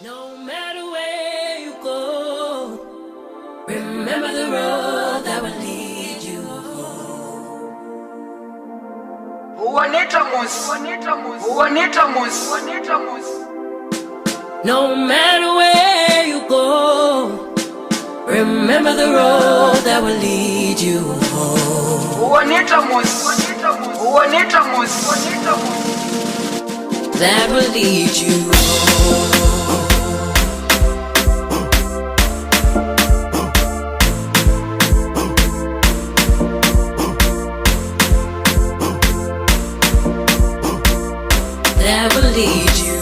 No matter where you go, remember the road that will lead you home. No matter where you go, remember the road that will lead you home. That will lead you home. That will lead you home.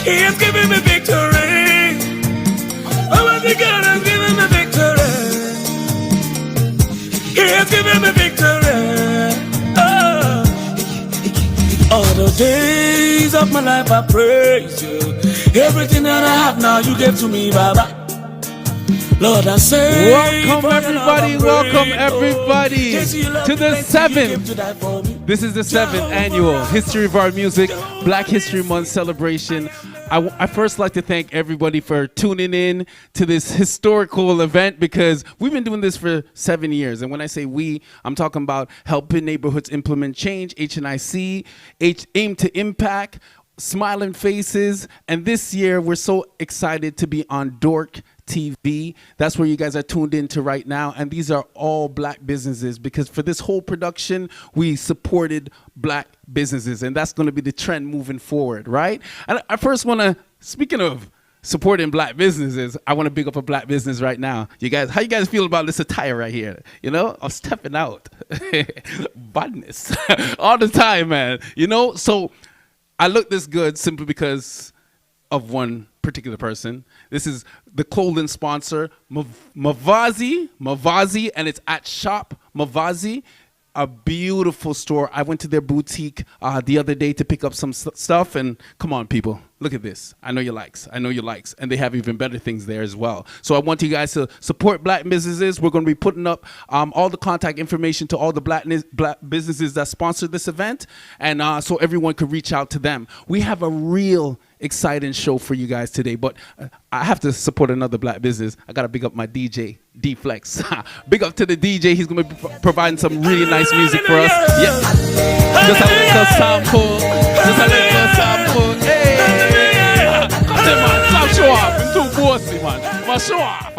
He has given me victory. Almighty God has given me victory. He has given me victory. Oh. All the days of my life I praise you. Everything that I have now you gave to me, Baba. Lord, I say, welcome everybody to the 7th. This is the 7th annual History of Our Music Black History Month celebration. I first like to thank everybody for tuning in to this historical event because we've been doing this for 7 years. And when I say we, I'm talking about helping neighborhoods implement change, HNIC, Aim2Impact, Smiling Faces. And this year, we're so excited to be on Dork TV. That's where you guys are tuned into right now. And these are all black businesses because for this whole production, we supported black businesses. And that's going to be the trend moving forward, right? And I first want to, speaking of supporting black businesses, I want to big up a black business right now. You guys, how you guys feel about this attire right here? You know, I'm stepping out. Badness. All the time, man. You know, so I look this good simply because of one particular person. This is the clothing sponsor, Mavazi, and it's at Shop Mavazi, a beautiful store. I went to their boutique the other day to pick up some stuff, and come on, people, look at this. I know your likes, and they have even better things there as well. So I want you guys to support black businesses. We're going to be putting up all the contact information to all the black businesses that sponsor this event, and so everyone could reach out to them. We have a real exciting show for you guys today, but I have to support another black business. I gotta big up my DJ, D-Flex. Big up to the DJ. He's gonna be providing some really nice music for us. Yeah. Just a little sample. Hey. Man, show off. I'm too bossy, man. I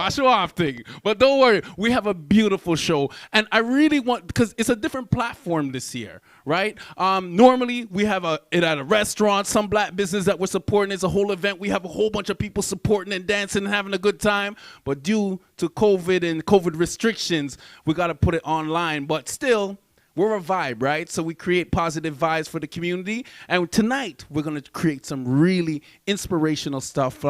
show off thing. But don't worry, we have a beautiful show. And I really want, because it's a different platform this year, right? Normally, we have it at a restaurant, some black business that we're supporting. It's a whole event. We have a whole bunch of people supporting and dancing and having a good time. But due to COVID and COVID restrictions, we got to put it online. But still, we're a vibe, right? So we create positive vibes for the community. And tonight, we're going to create some really inspirational stuff.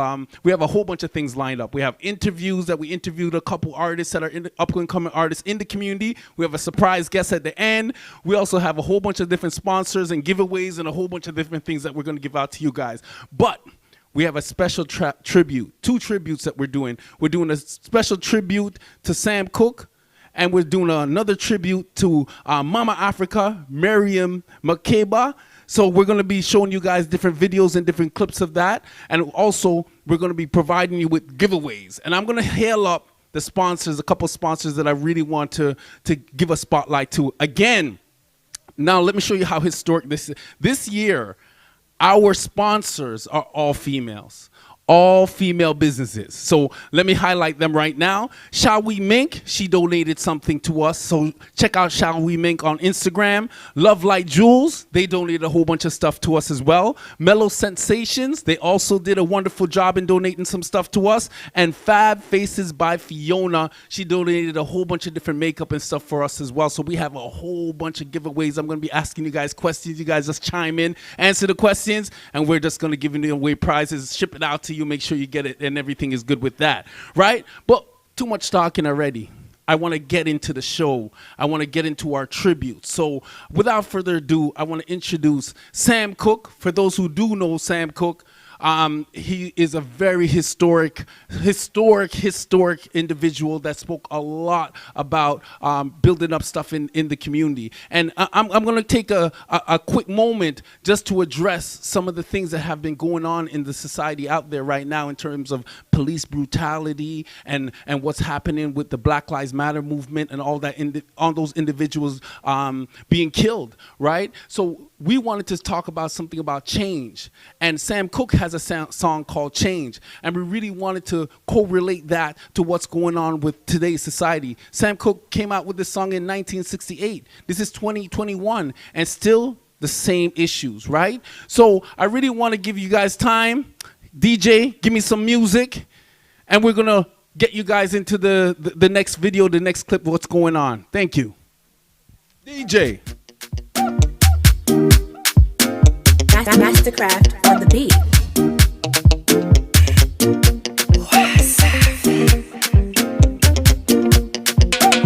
We have a whole bunch of things lined up. We have interviews that we interviewed a couple artists that are up-and-coming artists in the community. We have a surprise guest at the end. We also have a whole bunch of different sponsors and giveaways and a whole bunch of different things that we're going to give out to you guys. But we have a special tribute, 2 tributes that we're doing. We're doing a special tribute to Sam Cooke. And we're doing another tribute to Mama Africa, Miriam Makeba. So we're going to be showing you guys different videos and different clips of that. And also, we're going to be providing you with giveaways. And I'm going to hail up the sponsors, a couple sponsors that I really want to give a spotlight to. Again, now let me show you how historic this is. This year, our sponsors are all females. all female businesses. So let me highlight them right now. Shall We Mink, she donated something to us. So check out Shall We Mink on Instagram. Love Light Jewels, they donated a whole bunch of stuff to us as well. Mellow Sensations, they also did a wonderful job in donating some stuff to us. And Fab Faces by Fiona, she donated a whole bunch of different makeup and stuff for us as well. So we have a whole bunch of giveaways. I'm going to be asking you guys questions. You guys just chime in, answer the questions, and we're just going to give you away prizes, ship it out to you, make sure you get it, and everything is good with that, right? But too much talking already. I want to get into the show. I want to get into our tribute. So without further ado, I want to introduce Sam Cooke. For those who do know Sam Cooke, he is a very historic individual that spoke a lot about building up stuff in the community. And I'm going to take a quick moment just to address some of the things that have been going on in the society out there right now in terms of police brutality and what's happening with the Black Lives Matter movement and all that, all those individuals being killed, right? So we wanted to talk about something about change. And Sam Cooke has a song called Change. And we really wanted to correlate that to what's going on with today's society. Sam Cooke came out with this song in 1968. This is 2021 and still the same issues, right? So I really want to give you guys time. DJ, give me some music. And we're going to get you guys into the next video, the next clip, what's going on. Thank you. DJ. Mastercraft on the beat.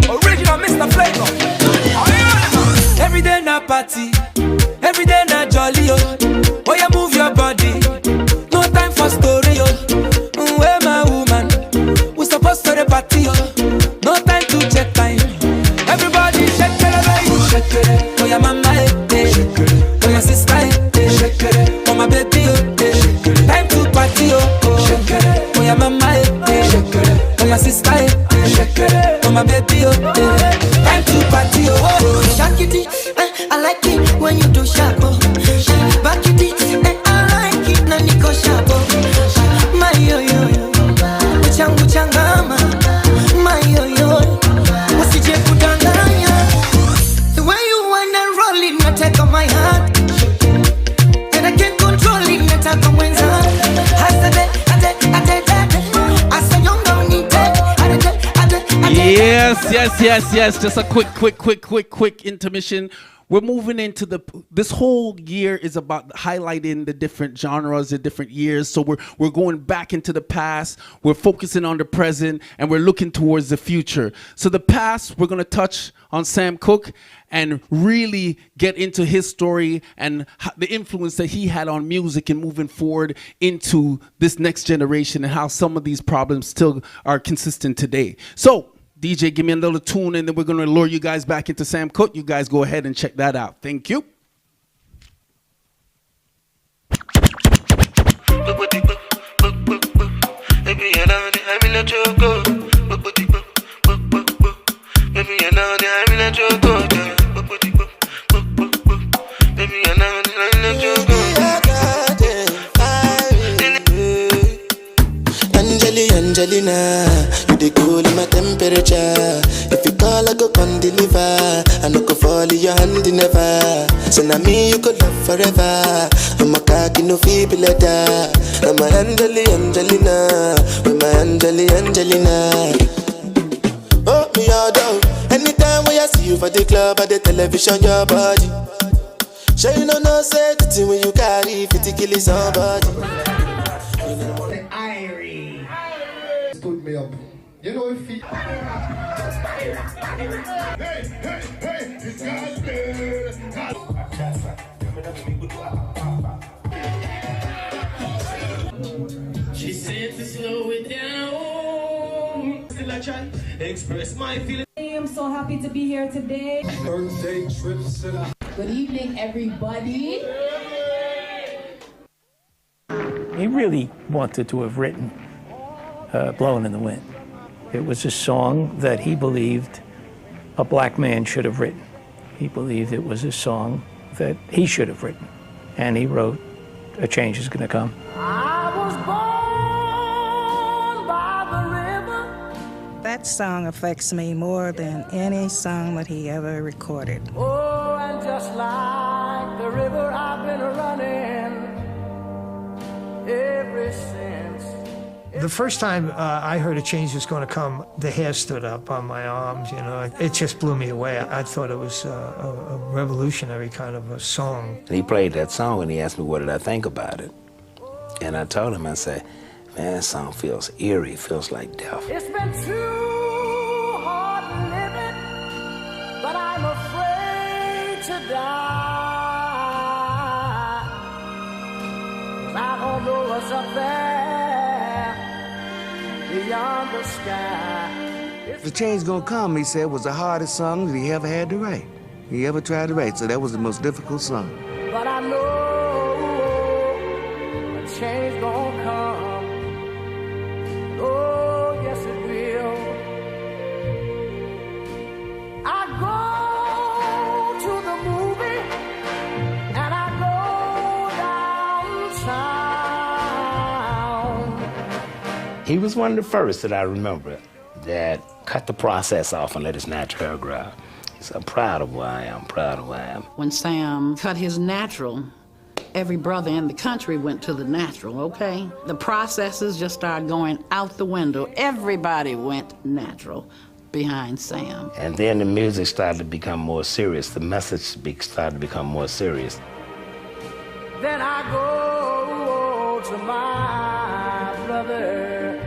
Original Mr. Flavor. Every day na party, every day na jolly, oh. Oh, you move your body, no time for story, oh. Where my woman, we supposed to the party, oh. No time to check time. Everybody shake it, baby. Shake it, oh, your mama, eh. Oh, your sister, eh. Oh, my baby, oh, eh. Time to party, oh. Oh, your mama, eh. Oh, your sister, eh. Oh, my baby, oh, eh. Time to party, oh. Shakity, I like it when you do sharp, oh. Back it, I like it na niko sharp, oh. My yo yo, uchangu changama. My yo yo, usije kudanganya. The way you wanna roll it, na take on my heart. And I can't control it, na take on mwenza. Yes. Just a quick intermission. We're moving into this whole year is about highlighting the different genres, the different years. So we're going back into the past. We're focusing on the present, and we're looking towards the future. So the past, we're going to touch on Sam Cooke and really get into his story and the influence that he had on music and moving forward into this next generation and how some of these problems still are consistent today. So DJ, give me a little tune, and then we're going to lure you guys back into Sam Cooke. You guys go ahead and check that out. Thank you. Angelina, you the cool in my temperature. If you call, I go come deliver. I no go fall in your hand never. So now me you could love forever. I'm a cocky no feeble letter. I'm a Angelina, with my Angelina. Oh me all down. Anytime when I see you for the club or the television, your body. Sure you know no safety when you carry 50 kill somebody. Stood me up. You know if he... She said to slow it down. Still I try express my feelings. I'm so happy to be here today. Birthday trips and Good evening, everybody. He really wanted to have written Blowing in the Wind. It was a song that he believed a black man should have written. He believed it was a song that he should have written. And he wrote, A Change Is Gonna Come. I was born That song affects me more than any song that he ever recorded. Oh, and just like the river I've been running ever since. The first time I heard a change was going to come, the hair stood up on my arms, you know. It just blew me away. I thought it was a revolutionary kind of a song. And he played that song and he asked me what did I think about it. And I told him, I said, man, that song feels eerie, feels like death. It's been too hard living, but I'm afraid to die. 'Cause I don't know what's up there beyond the sky. The change gonna come, he said, was the hardest song that he ever had to write. He ever tried to write, so that was the most difficult song. But I know a change gonna come. Oh, yes it will. I go to the movie and I go downtown. He was one of the first that I remember that cut the process off and let his natural hair grow. So I'm proud of who I am, proud of who I am. When Sam cut his natural, every brother in the country went to the natural, okay? The processes just started going out the window. Everybody went natural behind Sam. And then the music started to become more serious. The message started to become more serious. Then I go to my brother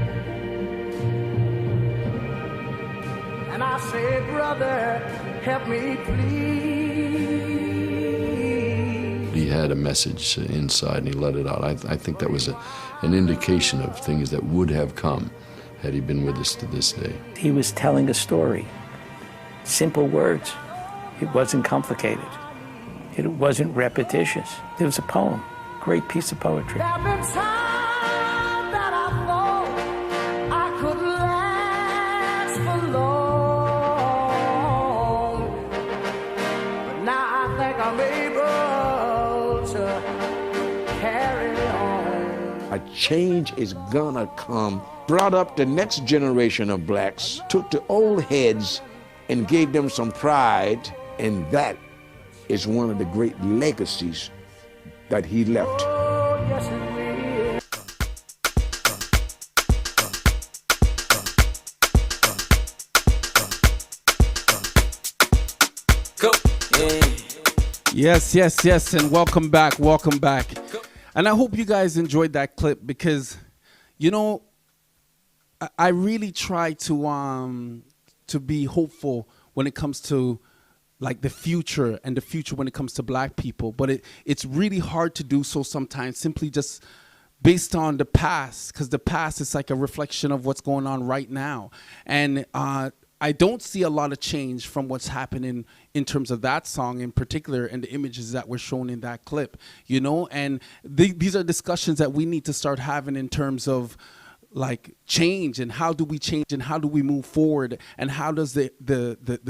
and I say, brother, help me please. He had a message inside and he let it out. I think that was an indication of things that would have come had he been with us to this day. He was telling a story. Simple words. It wasn't complicated. It wasn't repetitious. It was a poem. Great piece of poetry. There have been times that I thought I could last for long, but now I think I'm able to carry on. A change is gonna come. Brought up the next generation of blacks, took the old heads and gave them some pride, and that is one of the great legacies that he left. Oh, yes, it will. Go. Yes, yes, yes, and welcome back, welcome back. And I hope you guys enjoyed that clip because, you know, I really try to be hopeful when it comes to like the future and the future when it comes to black people, but it's really hard to do so sometimes simply just based on the past, because the past is like a reflection of what's going on right now. And I don't see a lot of change from what's happening in terms of that song in particular and the images that were shown in that clip, you know, and these are discussions that we need to start having in terms of like change and how do we change and how do we move forward and how does the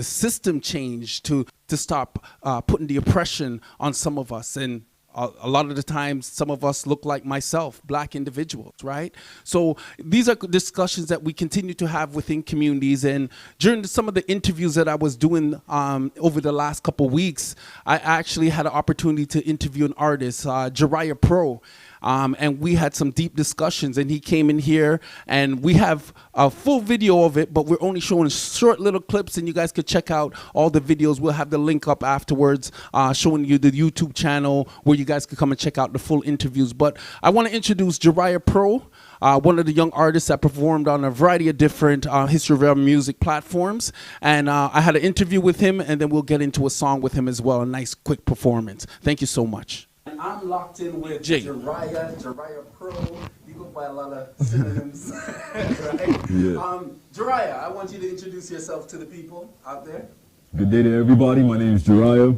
system change to stop putting the oppression on some of us. And a lot of the times some of us look like myself, black individuals, right? So these are discussions that we continue to have within communities. And during some of the interviews that I was doing over the last couple of weeks, I actually had an opportunity to interview an artist, Jariah Pro. And we had some deep discussions, and he came in here, and we have a full video of it, but we're only showing short little clips, and you guys could check out all the videos. We'll have the link up afterwards, showing you the YouTube channel where you guys could come and check out the full interviews. But I want to introduce Jariah Pro, one of the young artists that performed on a variety of different History of Our Music platforms. And I had an interview with him, and then we'll get into a song with him as well, a nice quick performance. Thank you so much. I'm locked in with Jariah Pro. You go by a lot of synonyms, right? Yeah. Jariah, I want you to introduce yourself to the people out there. Good day to everybody. My name is Jariah.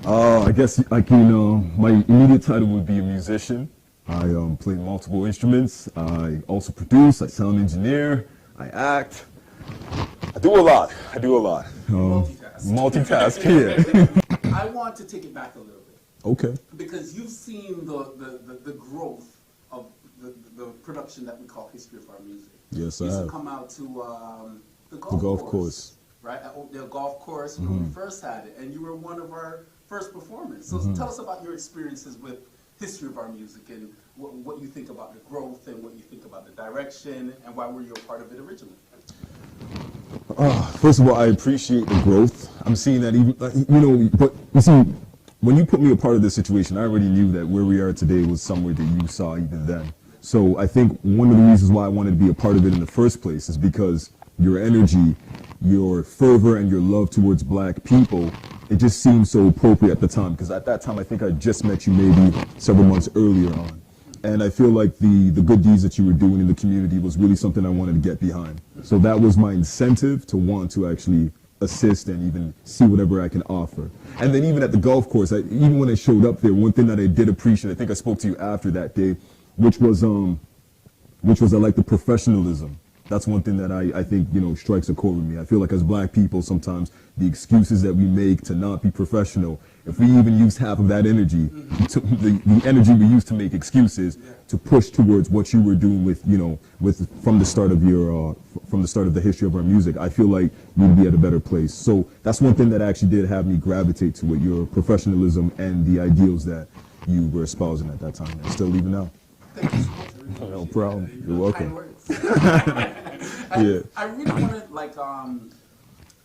I guess I can. My immediate title would be a musician. I play multiple instruments. I also produce. I sound engineer. I act. I do a lot. Multitask. Yeah. I want to take it back a little bit. Okay. Because you've seen the growth of the production that we call History of Our Music. Yes, I have. Used to come out to the golf course. Right, at Oakdale Golf Course when we first had it, and you were one of our first performers. So tell us about your experiences with history of our music and what you think about the growth and what you think about the direction and why were you a part of it originally? First of all, I appreciate the growth. I'm seeing that even, but you see, when you put me a part of this situation, I already knew that where we are today was somewhere that you saw even then. So I think one of the reasons why I wanted to be a part of it in the first place is because your energy, your fervor, and your love towards black people, it just seemed so appropriate at the time. Because at that time, I think I just met you maybe several months earlier on. And I feel like the good deeds that you were doing in the community was really something I wanted to get behind. So that was my incentive to want to actually assist and even see whatever I can offer. And then even at the golf course, even when I showed up there, one thing that I did appreciate, I think I spoke to you after that day, which was I like the professionalism. That's one thing that I think, strikes a chord with me. I feel like as black people, sometimes the excuses that we make to not be professional, if we even use half of that energy, the energy we use to make excuses, to push towards what you were doing from the start of the history of our music, I feel like we'd be at a better place. So that's one thing that actually did have me gravitate to it, your professionalism and the ideals that you were espousing at that time, and still even now. No problem. You're welcome. I really want to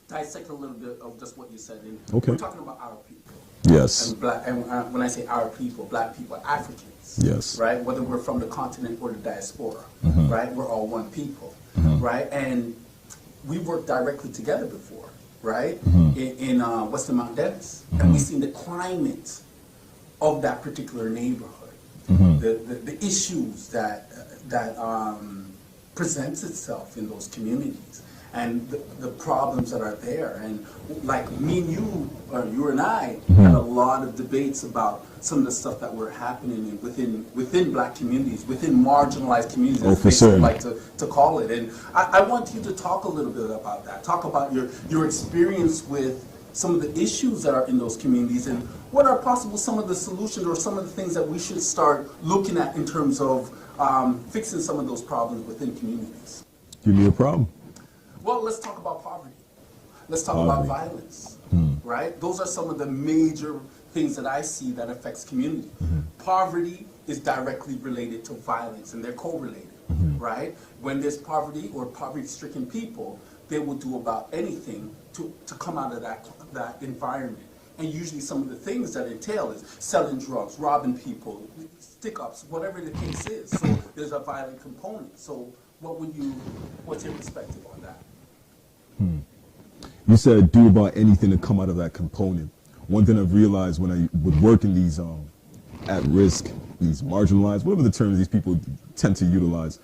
dissect a little bit of just what you said. Okay. We're talking about our people. Yes. And when I say our people, black people, Africans. Yes. Right? Whether we're from the continent or the diaspora, right? We're all one people, right? And we've worked directly together before, right? In Western Mount Dennis, and we've seen the climate of that particular neighborhood. The issues that presents itself in those communities and the problems that are there. And like me and you, or you and I, had a lot of debates about some of the stuff that were happening within black communities, within marginalized communities, as they like to call it. And I want you to talk a little bit about that. Talk about your experience with some of the issues that are in those communities and what are possible some of the solutions or some of the things that we should start looking at in terms of fixing some of those problems within communities. Give me a problem. Well, let's talk about poverty. Let's talk about violence, right? Those are some of the major things that I see that affects community. Poverty is directly related to violence, and they're correlated, right? When there's poverty or poverty-stricken people, they will do about anything to come out of that environment. And usually some of the things that entail is selling drugs, robbing people, stick-ups, whatever the case is. So there's a violent component. So what's your perspective on that? You said do about anything to come out of that component. One thing I've realized when I would work in these at risk, these marginalized, whatever the terms these people tend to utilize,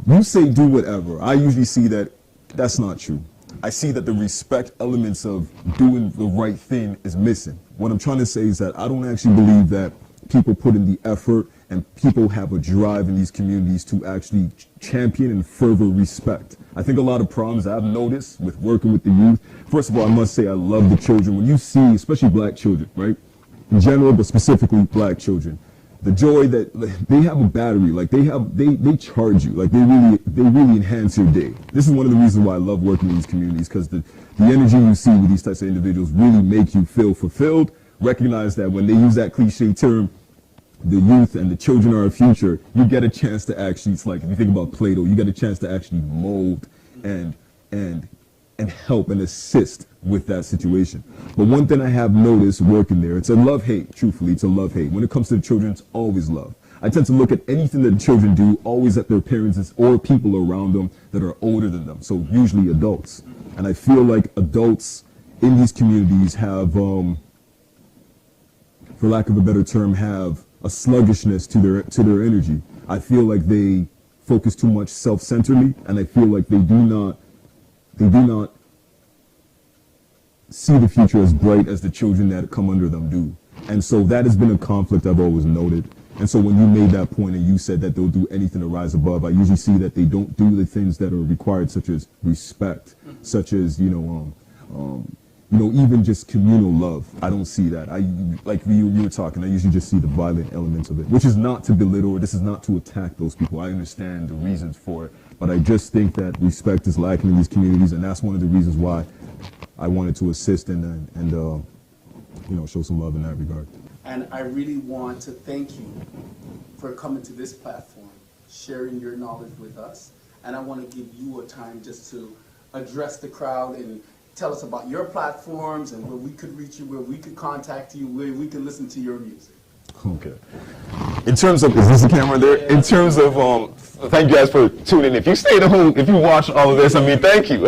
you say do whatever. I usually see that that's not true. I see that the respect elements of doing the right thing is missing. What I'm trying to say is that I don't actually believe that people put in the effort and people have a drive in these communities to actually champion and further respect. I think a lot of problems I've noticed with working with the youth, first of all, I must say I love the children. When you see, especially black children, right? In general, but specifically black children, the joy that they have a battery, like they charge you, like they really enhance your day. This is one of the reasons why I love working in these communities, because the energy you see with these types of individuals really make you feel fulfilled. Recognize that when they use that cliche term, the youth and the children are our future, you get a chance to actually, it's like if you think about Play-Doh, you get a chance to actually mold and help and assist with that situation. But one thing I have noticed working there, it's a love-hate, truthfully, it's a love-hate. When it comes to the children, it's always love. I tend to look at anything that the children do, always at their parents or people around them that are older than them, so usually adults. And I feel like adults in these communities have, for lack of a better term, have a sluggishness to their energy. I feel like they focus too much self-centeredly, and I feel like they do not see the future as bright as the children that come under them do. And so that has been a conflict I've always noted. And so when you made that point and you said that they'll do anything to rise above, I usually see that they don't do the things that are required, such as respect, such as, even just communal love. I don't see that. Like you were talking, I usually just see the violent elements of it, which is not to belittle, or this is not to attack those people. I understand the reasons for it, But I just think that respect is lacking in these communities, and that's one of the reasons why I wanted to assist and you know, show some love in that regard. And I really want to thank you for coming to this platform, sharing your knowledge with us. And I want to give you a time just to address the crowd and tell us about your platforms and where we could reach you, where we could contact you, where we can listen to your music. Okay. In terms of, is this the camera there? In terms of, thank you guys for tuning in. If you stayed at home, if you watched all of this, I mean, thank you.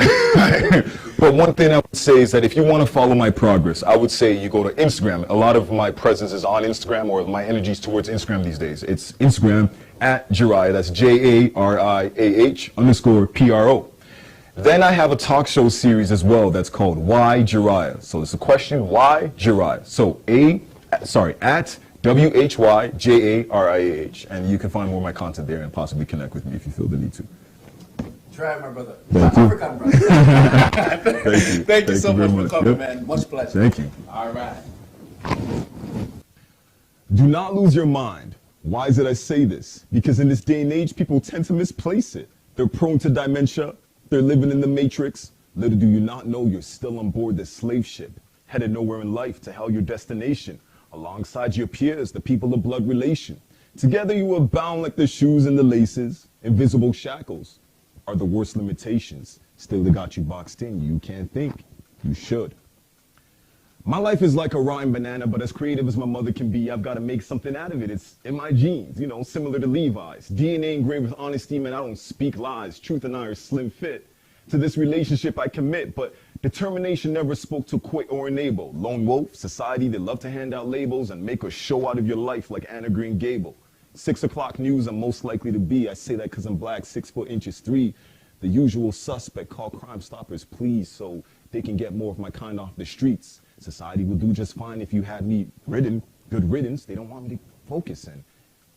But one thing I would say is that if you want to follow my progress, I would say you go to Instagram. A lot of my presence is on Instagram, or my energy's towards Instagram these days. It's Instagram at Jariah, that's JARIAH_PRO. Then I have a talk show series as well that's called Why Jariah. So it's a question, why Jariah? So at WHYJARIAH, and you can find more of my content there and possibly connect with me if you feel the need to. Try, my brother. Thank you. African brother. Thank you so much for coming, man. Much pleasure. Thank you. All right. Do not lose your mind. Why is it I say this? Because in this day and age, people tend to misplace it. They're prone to dementia. They're living in the matrix. Little do you not know you're still on board this slave ship, headed nowhere in life to hell your destination. Alongside your peers, the people of blood relation. Together you are bound like the shoes and the laces. Invisible shackles are the worst limitations. Still they got you boxed in. You can't think. You should. My life is like a rotten banana, but as creative as my mother can be, I've got to make something out of it. It's in my genes, you know, similar to Levi's. DNA engraved with honesty, man, I don't speak lies. Truth and I are slim fit. To this relationship I commit, but determination never spoke to quit or enable. Lone wolf, society, they love to hand out labels and make a show out of your life like Anna Green Gable. 6 o'clock news I'm most likely to be. I say that because I'm black, 6'3". The usual suspect, call Crime Stoppers, please, so they can get more of my kind off the streets. Society will do just fine if you had me written. Good riddance, they don't want me to focus and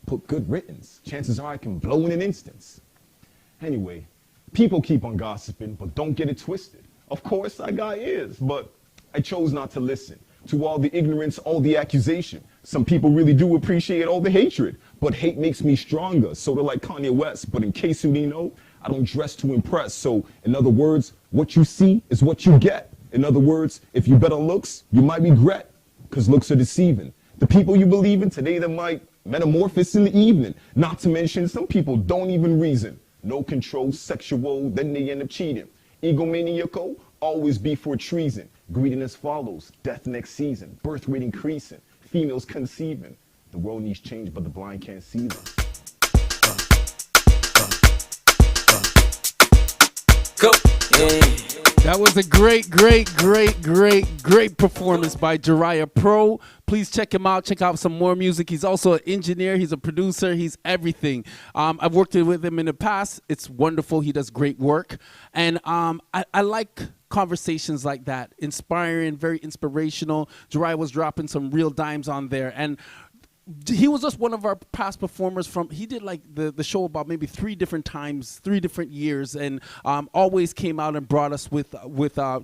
put good riddance. Chances are I can blow in an instance. Anyway, people keep on gossiping, but don't get it twisted. Of course, I got ears, but I chose not to listen to all the ignorance, all the accusation. Some people really do appreciate all the hatred, but hate makes me stronger, sort of like Kanye West. But in case you didn't know, I don't dress to impress. So, in other words, what you see is what you get. In other words, if you bet on looks, you might regret, because looks are deceiving. The people you believe in today, they might metamorphose in the evening. Not to mention, some people don't even reason. No control, sexual, then they end up cheating. Egomaniacal, always be for treason. Greediness follows, death next season. Birth rate increasing, females conceiving. The world needs change, but the blind can't see them. Go. Yeah. That was a great performance by Jariah Pro. Please check him out. Check out some more music. He's also an engineer. He's a producer. He's everything. I've worked with him in the past. It's wonderful. He does great work. And I like conversations like that. Inspiring, very inspirational. Jariah was dropping some real dimes on there. And he was just one of our past performers he did like the show about maybe 3 different times, 3 different years, and always came out and brought us with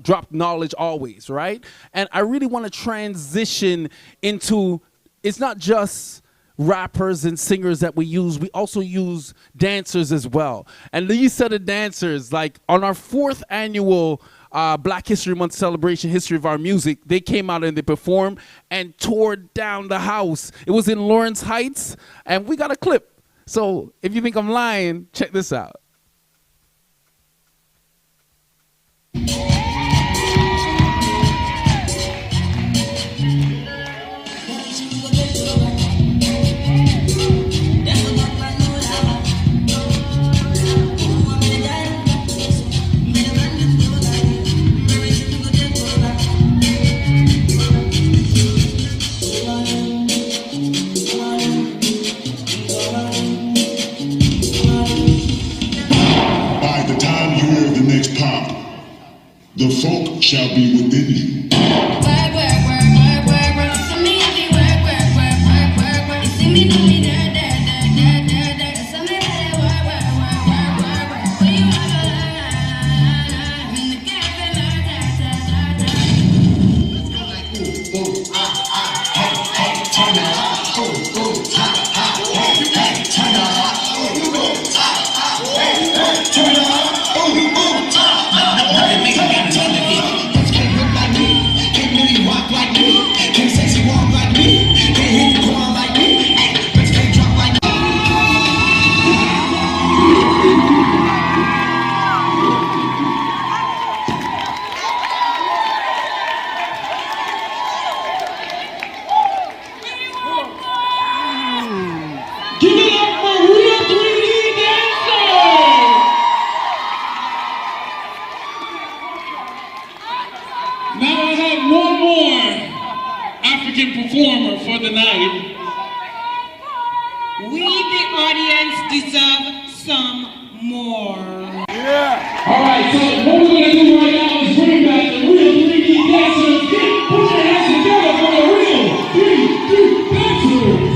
dropped knowledge always, right? And I really want to transition into, it's not just rappers and singers that we also use dancers as well. And these set of dancers, like on our 4th annual Black History Month celebration, History of Our Music, they came out and they performed and tore down the house. It was in Lawrence Heights, and we got a clip. So if you think I'm lying, check this out. The folk shall be within you. Turn it up. Ooh, ooh, let me turn the beat. Can't look like me. Can't really walk like me. Can't sexy walk like me. Can't hit the ground like me. Bitch can't drop like me. Give it up for real 3D dancers! Now I have one more African performer for the night. We, the audience, deserve some more. Yeah. All right, so what we're going to do right now is bring back the real 3D dancers. Put your hands together for the real 3D dancers.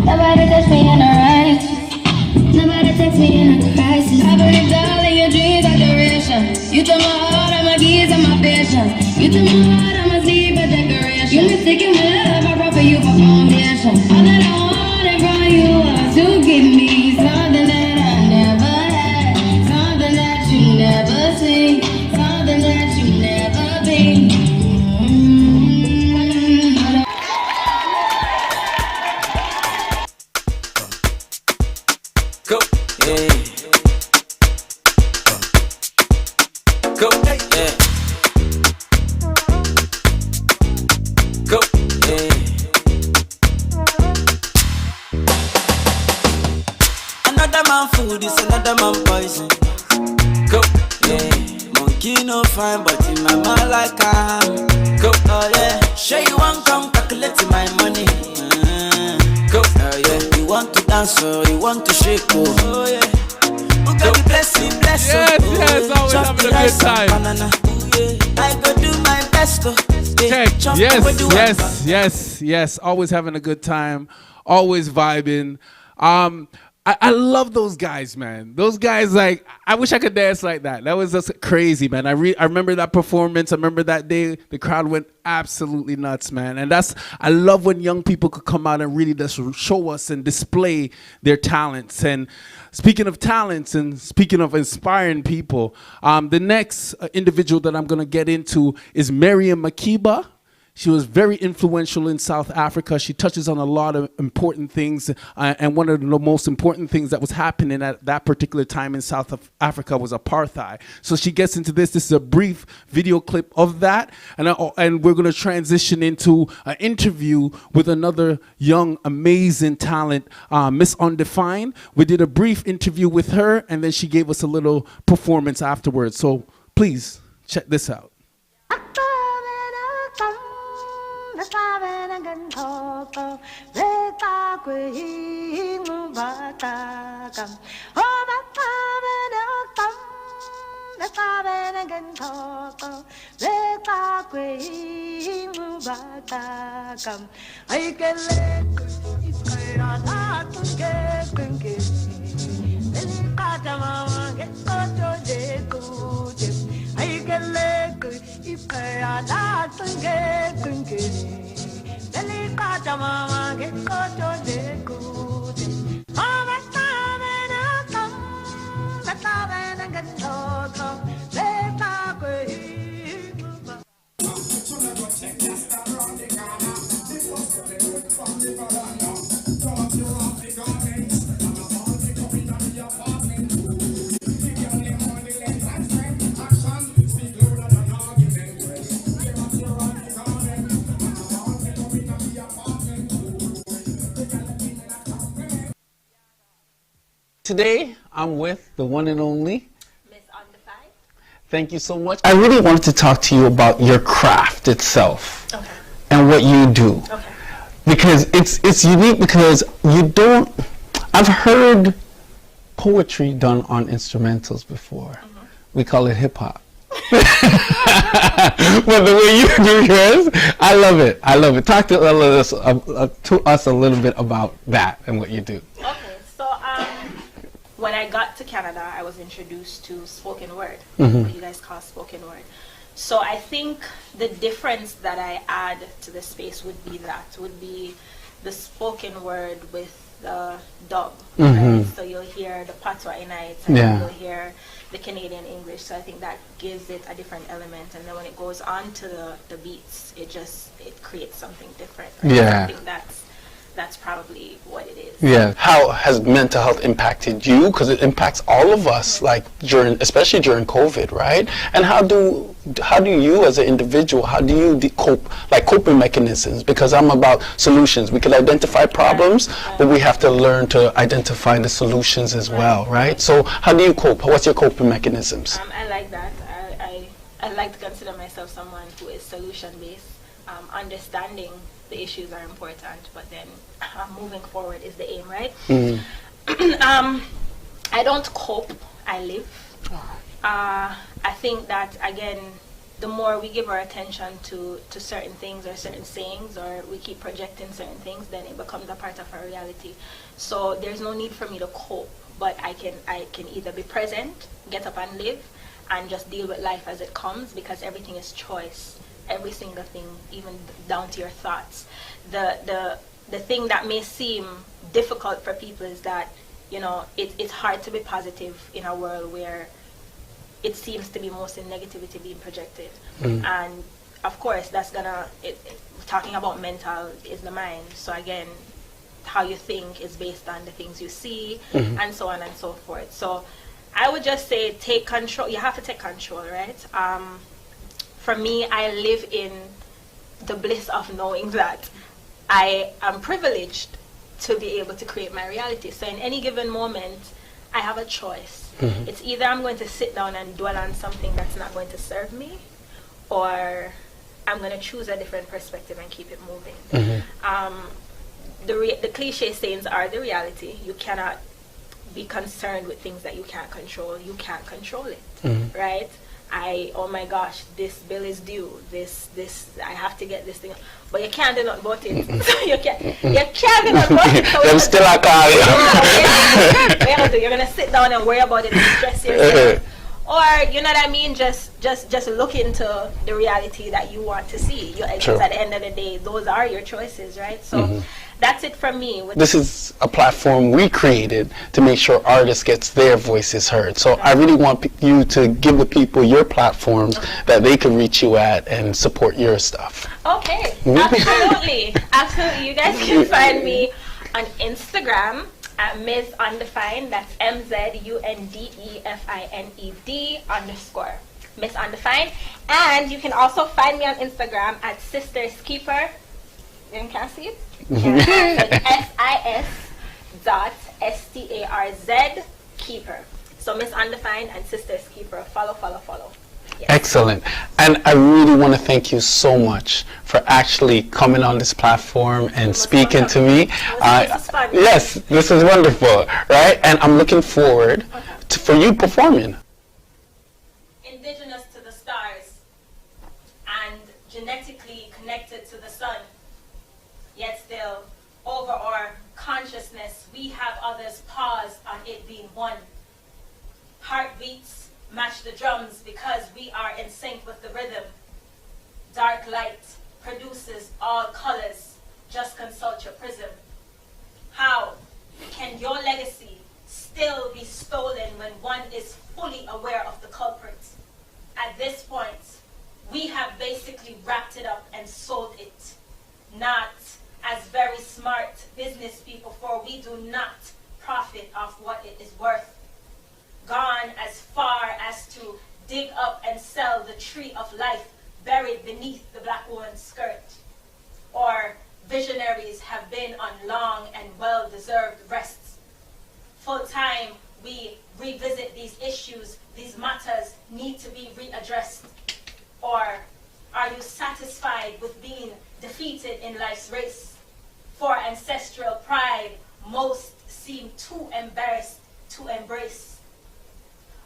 Nobody touch me in a right. Nobody text me in a crisis. I believe all in your dreams are duration. You took my heart, I'm my keys, and my vision. You took my heart, I'm a sleep, a decoration. You mistaken my love, I brought for you for foundation. All that I wanted from you was to give me something that I never had, something that you never seen, something that you never been. Go, yeah. Go, yeah. Go, yeah. Another man food is another man poison. Go, yeah. Monkey no fine, but in my mind like I'm. Go, oh yeah. Sure you want come calculate my money. Go, oh yeah. You want to dance or you want to shake, oh yeah. Who got the blessing, bless Yes, yes, always having a good time. I go do my best, oh. Okay. Yes. Always having a good time. Always vibing. I love those guys, man. Those guys, like, I wish I could dance like that. That was just crazy, man. I remember that performance. I remember that day. The crowd went absolutely nuts, man. And I love when young people could come out and really just show us and display their talents. And speaking of talents and speaking of inspiring people, the next individual that I'm going to get into is Miriam Makeba. She was very influential in South Africa. She touches on a lot of important things. And one of the most important things that was happening at that particular time in South Africa was apartheid. So she gets into this. This is a brief video clip of that. And we're going to transition into an interview with another young, amazing talent, Miss Undefined. We did a brief interview with her, and then she gave us a little performance afterwards. So please check this out. Today, I'm with the one and only Miss Undefined. Thank you so much. I really wanted to talk to you about your craft itself and what you do. Because it's unique because you don't, I've heard poetry done on instrumentals before. We call it hip hop. But the way you do yours, I love it. I love it. Talk to us a little bit about that and what you do. Okay, so when I got to Canada, I was introduced to spoken word, Mhm. what you guys call spoken word. So I think the difference that I add to the space would be the spoken word with the dub. Mhm. Right? So you'll hear the patois night, and Yeah. you'll hear the Canadian English. So I think that gives it a different element. And then when it goes on to the beats, it creates something different. Right? So Yeah. I think that's probably what it is. Yeah. How has mental health impacted you? Because it impacts all of us, like especially during COVID, right? And how do you as an individual, how do you cope, like coping mechanisms? Because I'm about solutions. We can identify problems, but we have to learn to identify the solutions as well, right? So how do you cope? What's your coping mechanisms? I like that. I like to consider myself someone who is solution-based. Understanding the issues are important, but then moving forward is the aim, right? I don't cope, I live. I think that, again, the more we give our attention to certain things or certain sayings, or we keep projecting certain things, then it becomes a part of our reality. So there's no need for me to cope, but I can either be present, get up and live, and just deal with life as it comes, because everything is choice. Every single thing, even down to your thoughts. The thing that may seem difficult for people is that, you know, it's hard to be positive in a world where it seems to be mostly negativity being projected. And of course, that's talking about mental is the mind. So again, how you think is based on the things you see, and so on and so forth. So I would just say take control. You have to take control, right? For me, I live in the bliss of knowing that I am privileged to be able to create my reality. So in any given moment, I have a choice. It's either I'm going to sit down and dwell on something that's not going to serve me, or I'm going to choose a different perspective and keep it moving. The cliche sayings are the reality. You cannot be concerned with things that you can't control. You can't control it, right? Oh my gosh, this bill is due, this, I have to get this thing, but you can't do nothing about it. you can't do nothing about it. So I'm still a call you. You're gonna sit down and worry about it and stress yourself. Or, you know what I mean, just look into the reality that you want to see. Because at the end of the day, those are your choices, right? So that's it from me. This is a platform we created to make sure artists gets their voices heard. So I really want you to give the people your platforms that they can reach you at and support your stuff. Okay, absolutely. Absolutely. You guys can find me on Instagram at Ms. Undefined. That's MZUNDEFINED_ Miss Undefined. And you can also find me on Instagram at Sisters Keeper. You can see it? SIS.STARZ Keeper. So Miss Undefined and Sisters Keeper. Follow. Yes. Excellent. And I really want to thank you so much for actually coming on this platform and speaking to me. Yes, this is wonderful, right? And I'm looking forward for you performing. Indigenous to the stars and genetically connected to the sun, yet still over our consciousness we have others paused on it being one. Heartbeats match the drums because we are in sync with the rhythm. Dark light produces all colors, just consult your prism. How can your legacy still be stolen when one is fully aware of the culprit? At this point, we have basically wrapped it up and sold it. Not as very smart business people, for we do not profit off what it is worth. Gone as far as to dig up and sell the tree of life buried beneath the black woman's skirt. Or visionaries have been on long and well-deserved rests. Full-time we revisit these issues, these matters need to be readdressed? Or are you satisfied with being defeated in life's race? For ancestral pride, most seem too embarrassed to embrace.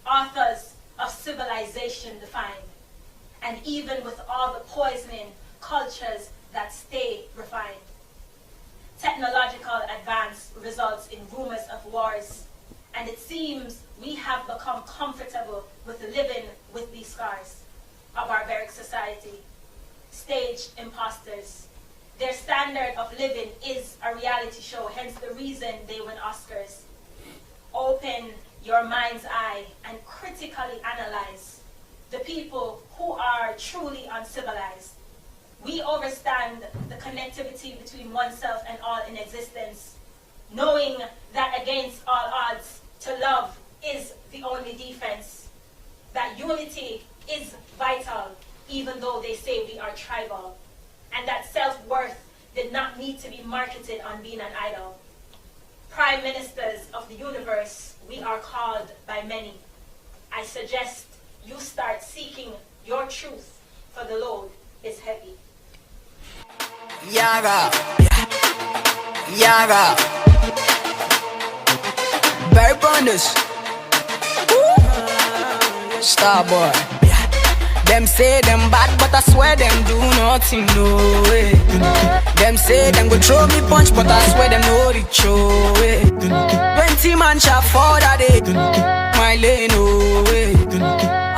Authors of civilization defined, and even with all the poisoning, cultures that stay refined. Technological advance results in rumors of wars, and it seems we have become comfortable with living with these scars. A barbaric society, stage imposters. Their standard of living is a reality show, hence the reason they win Oscars. Open your mind's eye and critically analyze the people who are truly uncivilized. We overstand the connectivity between oneself and all in existence, knowing that against all odds, to love is the only defense, that unity is vital, even though they say we are tribal, and that self-worth did not need to be marketed on being an idol. Prime ministers of the universe, we are called by many. I suggest you start seeking your truth, for the load is heavy. Yaga, Yaga, Barry Bonders, Starboy. Them say them bad, but I swear them do nothing, no way. Them say them go throw me punch, but I swear them no reach, oh way. 20 man shall fall that day, my lane, oh way.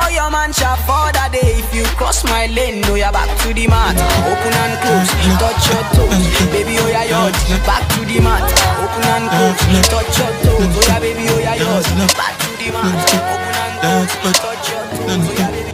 Oh, your man shall fall that day. If you cross my lane, no, you're back to the mat. Open and close, touch your toes. Baby, oh, yeah, yours. Back to the mat. Open and close, touch your toes. Oh, yeah, baby, oh, yeah, yours. Back to the mat. Open and close, touch your toes. Oh, yeah, baby.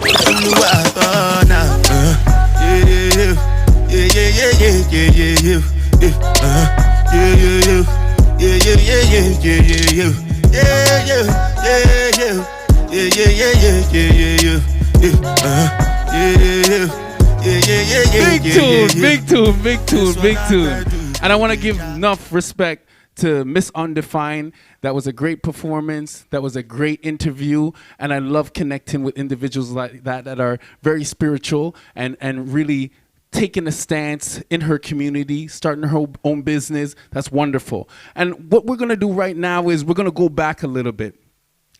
Big tune. And I want to give enough respect to Miss Undefined. That was a great performance. That was a great interview. And I love connecting with individuals like that are very spiritual and really taking a stance in her community, starting her own business. That's wonderful. And what we're going to do right now is we're going to go back a little bit.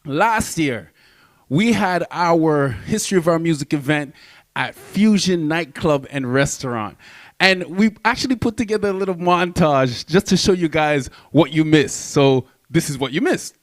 Last year, we had our History of Our Music event at Fusion Nightclub and Restaurant. And we actually put together a little montage just to show you guys what you missed. So this is what you missed.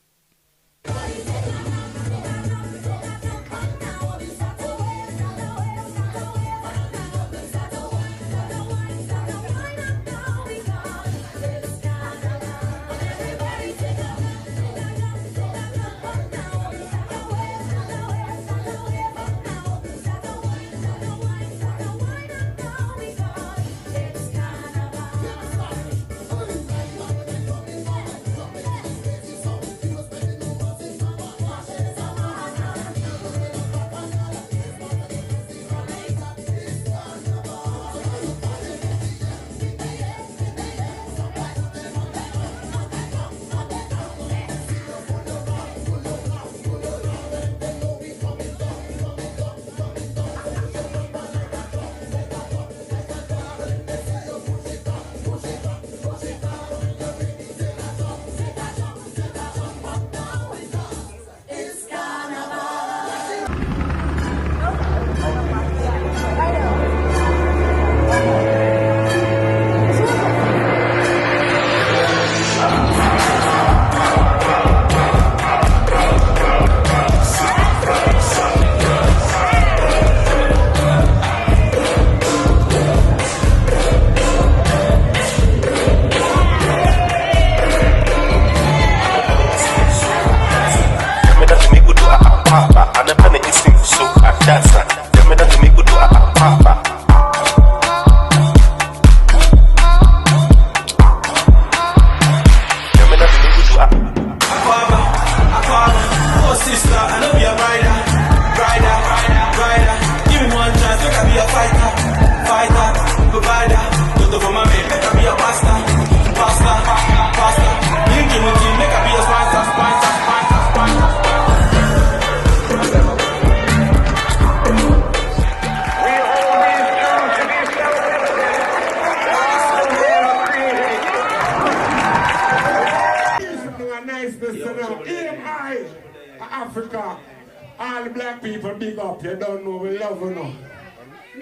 black people big up, you don't know we love you now.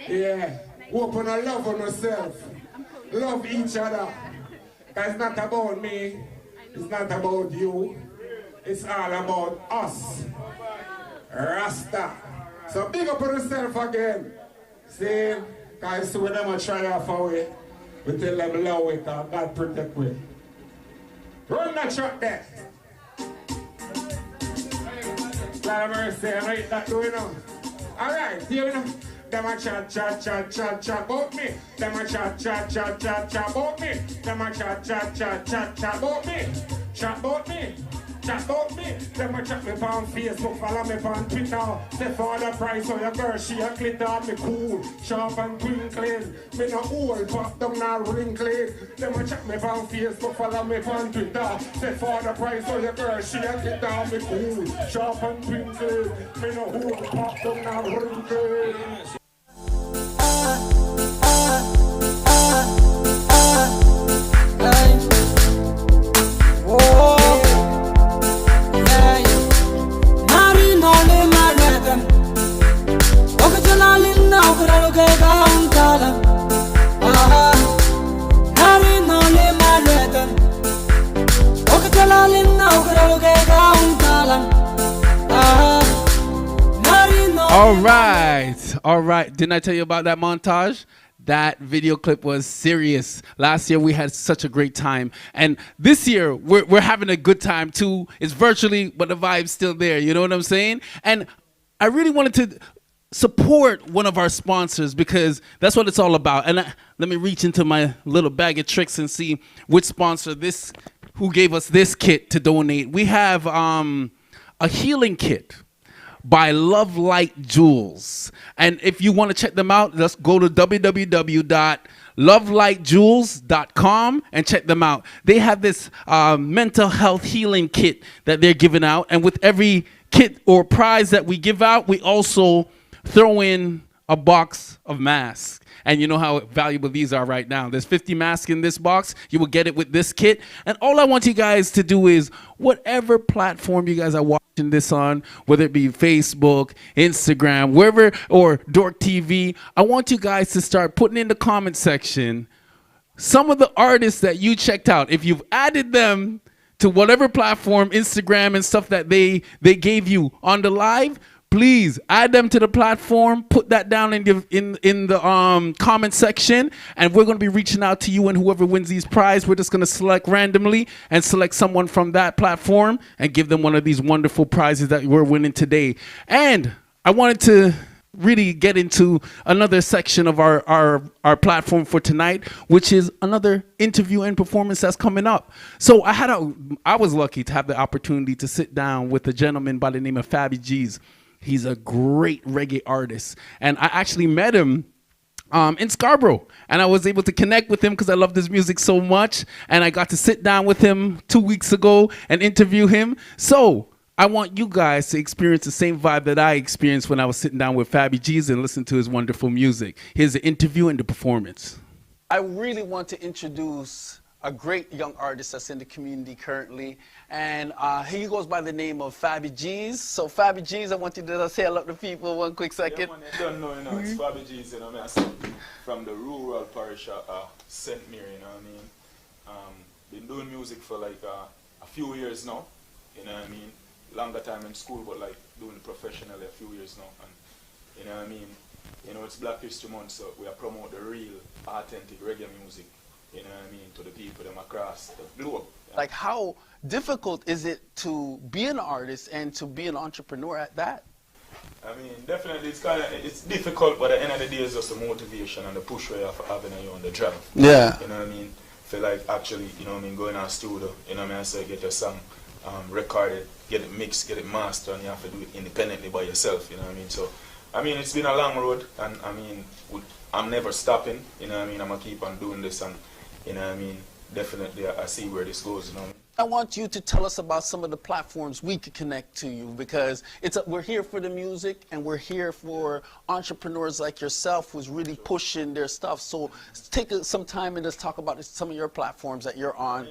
Yeah, open a love on yourself. Love each other. It's not about me, it's not about you. It's all about us. Rasta. So big up on yourself again. See, guys, when them try off away, we tell them love it, God protect we. Run that shot there. Lord of mercy, I know that doing on. Alright, here we know. Them a chat about me. Them a chat about me. Them a chat about me. Chat about me. Chat about me. Them a chat me on Facebook, follow me on Twitter. Say for the price of your girl, she a glitter. Me cool, sharp and twinkling. Me no old, pop down now wrinkling. Them a chat me on Facebook, follow me on Twitter. Say for the price of your girl, she a glitter. Me cool, sharp and twinkling. Me no old, pop down now wrinkling. All right. Didn't I tell you about that montage? That video clip was serious. Last year we had such a great time, and this year we're having a good time too. It's virtually, but the vibe's still there. You know what I'm saying? And I really wanted to support one of our sponsors because that's what it's all about. And let me reach into my little bag of tricks and see which sponsor who gave us this kit to donate. We have a healing kit by Love Light Jewels. And if you want to check them out, let's go to www.lovelightjewels.com and check them out. They have this mental health healing kit that they're giving out. And with every kit or prize that we give out, we also throw in a box of masks. And you know how valuable these are right now. There's 50 masks in this box. You will get it with this kit. And all I want you guys to do is whatever platform you guys are watching this on, whether it be Facebook, Instagram, wherever, or Dork TV, I want you guys to start putting in the comment section some of the artists that you checked out. If you've added them to whatever platform, Instagram and stuff that they gave you on the live, please add them to the platform, put that down in the comment section, and we're going to be reaching out to you, and whoever wins these prizes, we're just going to select randomly and select someone from that platform and give them one of these wonderful prizes that we're winning today. And I wanted to really get into another section of our platform for tonight, which is another interview and performance that's coming up. So I was lucky to have the opportunity to sit down with a gentleman by the name of FEB. He's a great reggae artist. And I actually met him in Scarborough. And I was able to connect with him because I love his music so much. And I got to sit down with him 2 weeks ago and interview him. So I want you guys to experience the same vibe that I experienced when I was sitting down with FEB and listen to his wonderful music. Here's the interview and the performance. I really want to introduce a great young artist that's in the community currently, and he goes by the name of FEB. So FEB, I want you to say hello to people 1 quick second. Yeah, man, you don't know, it's FEB, you know, I mean, from the rural parish of St. Mary, you know what I mean. Been doing music for like a few years now, you know what I mean. Longer time in school, but like doing it professionally a few years now, and you know what I mean. You know, it's Black History Month, so we are promote the real, authentic reggae music. You know what I mean, to the people them across the globe. Yeah. Like, how difficult is it to be an artist and to be an entrepreneur at that? I mean, definitely it's difficult, but at the end of the day, it's just the motivation and the push where you have having you on the drive. Yeah. You know what I mean? Feel like actually, you know what I mean, going out studio, you know what I mean, I say get your song recorded, get it mixed, get it mastered, and you have to do it independently by yourself, you know what I mean? So, I mean, it's been a long road, and I mean, I'm never stopping, you know what I mean? I'm going to keep on doing this, and you know what I mean? Definitely, I see where this goes, you know. I want you to tell us about some of the platforms we could connect to you, because we're here for the music, and we're here for entrepreneurs like yourself who's really pushing their stuff. So take some time and just talk about some of your platforms that you're on.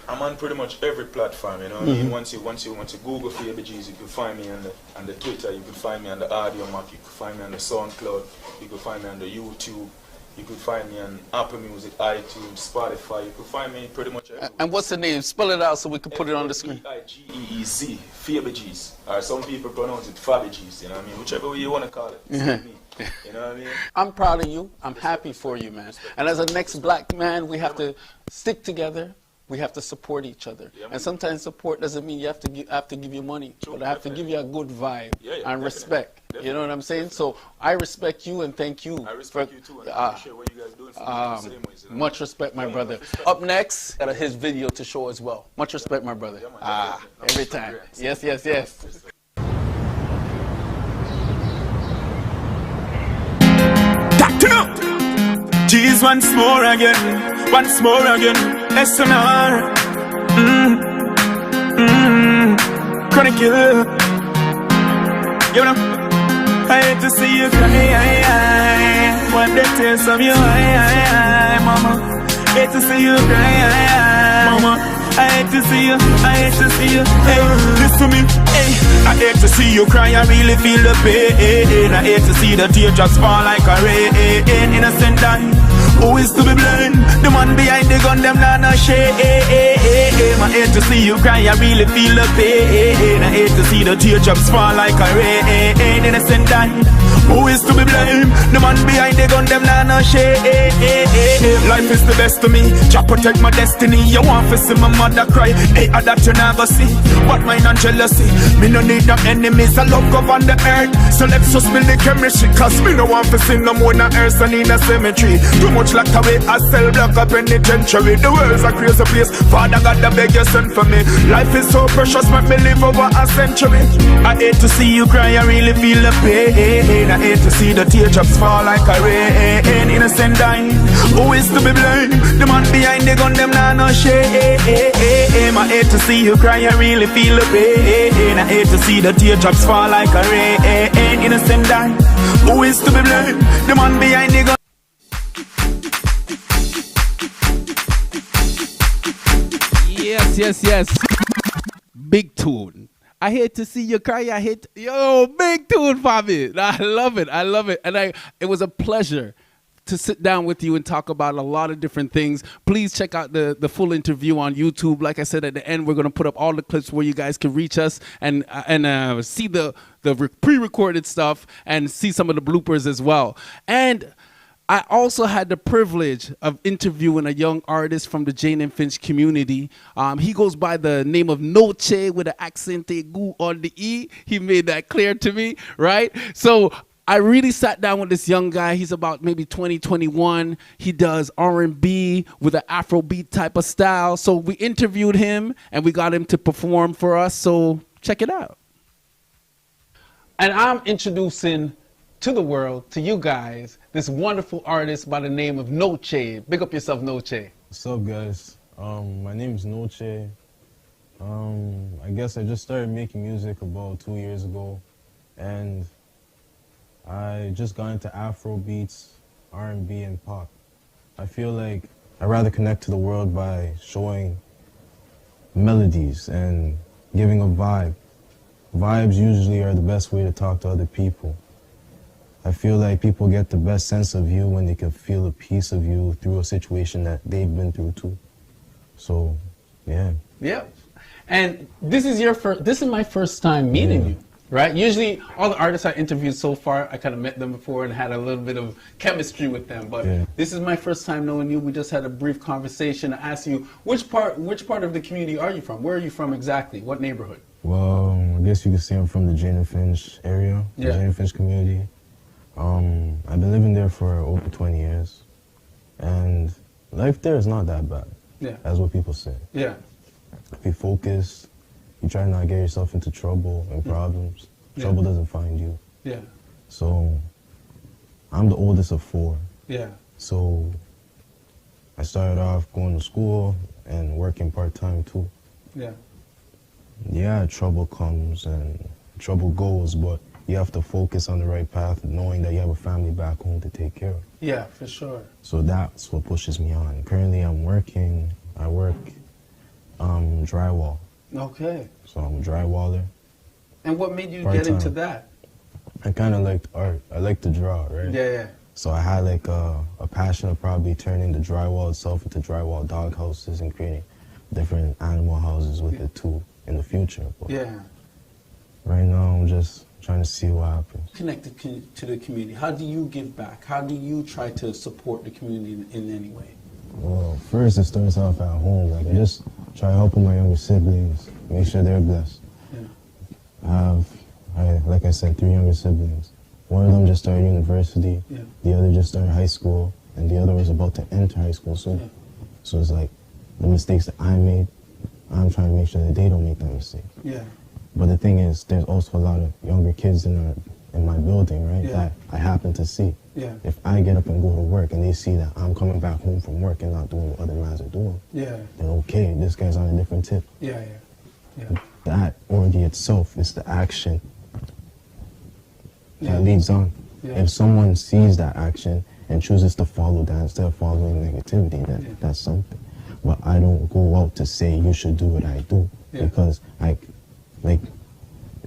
I'm on pretty much every platform, you know what I mean? Once you Google FEBGs, you can find me on the Twitter, you can find me on the Audio Mac, you can find me on the SoundCloud, you can find me on the YouTube, you can find me on Apple Music, iTunes, Spotify, you can find me pretty much everywhere. And what's the name? Spell it out so we can put it on the screen. FEBGEEZ, FEBGs, or some people pronounce it FABGs, you know what I mean? Whichever way you want to call it. You know what I mean? I'm proud of you. I'm happy for you, man. And as a next black man, we have to stick together. We have to support each other. And sometimes support doesn't mean you have to give you money, but I have to give you a good vibe and respect. Definitely. You know what I'm saying? So I respect you and thank you. I respect you too, and I appreciate what you guys doing for me the same ways. Much respect, my brother. Up next, got his video to show as well. Much respect, my brother. Every time. Yes, yes, yes. Cheese once more again, SNR. Chronicle. You know, I hate to see you cry. What the taste of you, mama. Hate to see you cry, mama. I hate to see you, hey, listen to me, hey. I hate to see you cry, I really feel the pain. I hate to see the teardrops fall like a rain. Innocent dying, who is to be blamed? The man behind the gun, them not no shame. I hate to see you cry, I really feel the pain. I hate to see the teardrops fall like a rain. Innocent dying, who is to be blamed? The man behind the gun, them not no shame. Life is the best to me, Jah protect my destiny. You want to see my mother cry, hey, that you never see. But mine and jealousy, me no need no enemies. I love govern the earth, so let's just build the chemistry. Cause me no want to see no more na earth and in a cemetery. Too much locked away, I sell block up in the penitentiary. The world's a crazy place, Father God the beg you send for me. Life is so precious, make me live over a century. I hate to see you cry, I really feel the pain. I hate to see the teardrops fall like a rain. Innocent dying, who is to be blamed? The man behind the gun, them not no shame. I hate to see you cry, I really feel the pain. I hate to see the teardrops fall like a rain. Innocent dying, who is to be blamed? The man behind the gun. Yes, yes, yes. Big tune. I hate to see you cry. Yo, big tune, Fabi. I love it. I love it. And it was a pleasure to sit down with you and talk about a lot of different things. Please check out the full interview on YouTube. Like I said, at the end, we're going to put up all the clips where you guys can reach us and see the pre-recorded stuff and see some of the bloopers as well. And I also had the privilege of interviewing a young artist from the Jane and Finch community. He goes by the name of Noche with an accent aigu on the E. He made that clear to me, right? So I really sat down with this young guy. He's about maybe 20, 21. He does R&B with an Afrobeat type of style. So we interviewed him and we got him to perform for us. So check it out. And I'm introducing to the world, to you guys, this wonderful artist by the name of Noche. Big up yourself, Noche. What's up, guys? My name is Noche. I guess I just started making music about 2 years ago, and I just got into Afro beats, R&B, and pop. I feel like I'd rather connect to the world by showing melodies and giving a vibe. Vibes usually are the best way to talk to other people. I feel like people get the best sense of you when they can feel a piece of you through a situation that they've been through too. So, yeah. Yeah. And this is my first time meeting you, right? Usually all the artists I interviewed so far, I kind of met them before and had a little bit of chemistry with them. But this is my first time knowing you. We just had a brief conversation. I asked you, which part of the community are you from? Where are you from exactly? What neighborhood? Well, I guess you could say I'm from the Jane and Finch area, the Jane and Finch community. I've been living there for over 20 years, and life there is not that bad. Yeah. That's what people say. Yeah. Be focused. You try not to get yourself into trouble and problems. Trouble doesn't find you. Yeah. So, I'm the oldest of 4. Yeah. So, I started off going to school and working part-time too. Yeah. Yeah, trouble comes and trouble goes, but you have to focus on the right path, knowing that you have a family back home to take care of. Yeah, for sure. So that's what pushes me on. Currently, I'm working. I work Drywall. Okay. So I'm a drywaller. And what made you Part get into time. that? I kind of liked art. I like to draw, right? Yeah, yeah. So I had like a passion of probably turning the drywall itself into drywall dog houses and creating different animal houses with it too in the future. But Yeah. right now I'm just trying to see what happens. Connected to the community. How do you give back? How do you try to support the community in any way? Well, first it starts off at home. Like I just try helping my younger siblings, make sure they're blessed. Yeah. Like I said, 3 younger siblings. One of them just started university, Yeah. the other just started high school, and the other was about to enter high school soon. Yeah. So it's like the mistakes that I made, I'm trying to make sure that they don't make that mistake. Yeah. But the thing is, there's also a lot of younger kids in my building, right, Yeah. that I happen to see. Yeah. If I get up and go to work and they see that I'm coming back home from work and not doing what other mans are doing, Yeah. then okay, this guy's on a different tip. Yeah, yeah. Yeah. That already itself is the action Yeah. that leads on. Yeah. If someone sees that action and chooses to follow that instead of following negativity, then that's something. But I don't go out to say you should do what I do Yeah. because like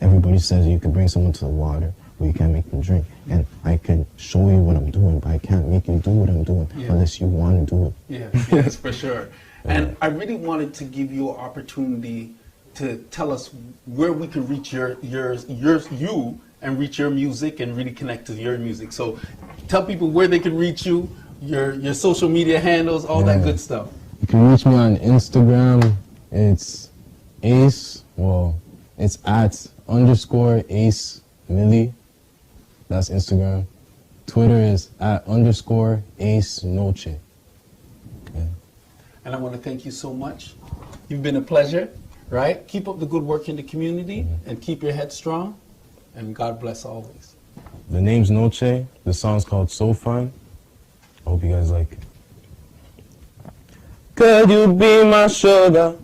everybody says you can bring someone to the water, but you can't make them drink. And I can show you what I'm doing, but I can't make you do what I'm doing Yeah. unless you want to do it. Yeah, yes, for sure. And I really wanted to give you an opportunity to tell us where we can reach you and reach your music and really connect to your music. So tell people where they can reach you, your social media handles, all that good stuff. You can reach me on Instagram. It's Ace. Well, it's @_Ace Millie. That's Instagram. Twitter is @_Ace Noche. Okay. And I want to thank you so much. You've been a pleasure, right? Keep up the good work in the community and keep your head strong. And God bless always. The name's Noche. The song's called So Fun. I hope you guys like it. Could you be my sugar,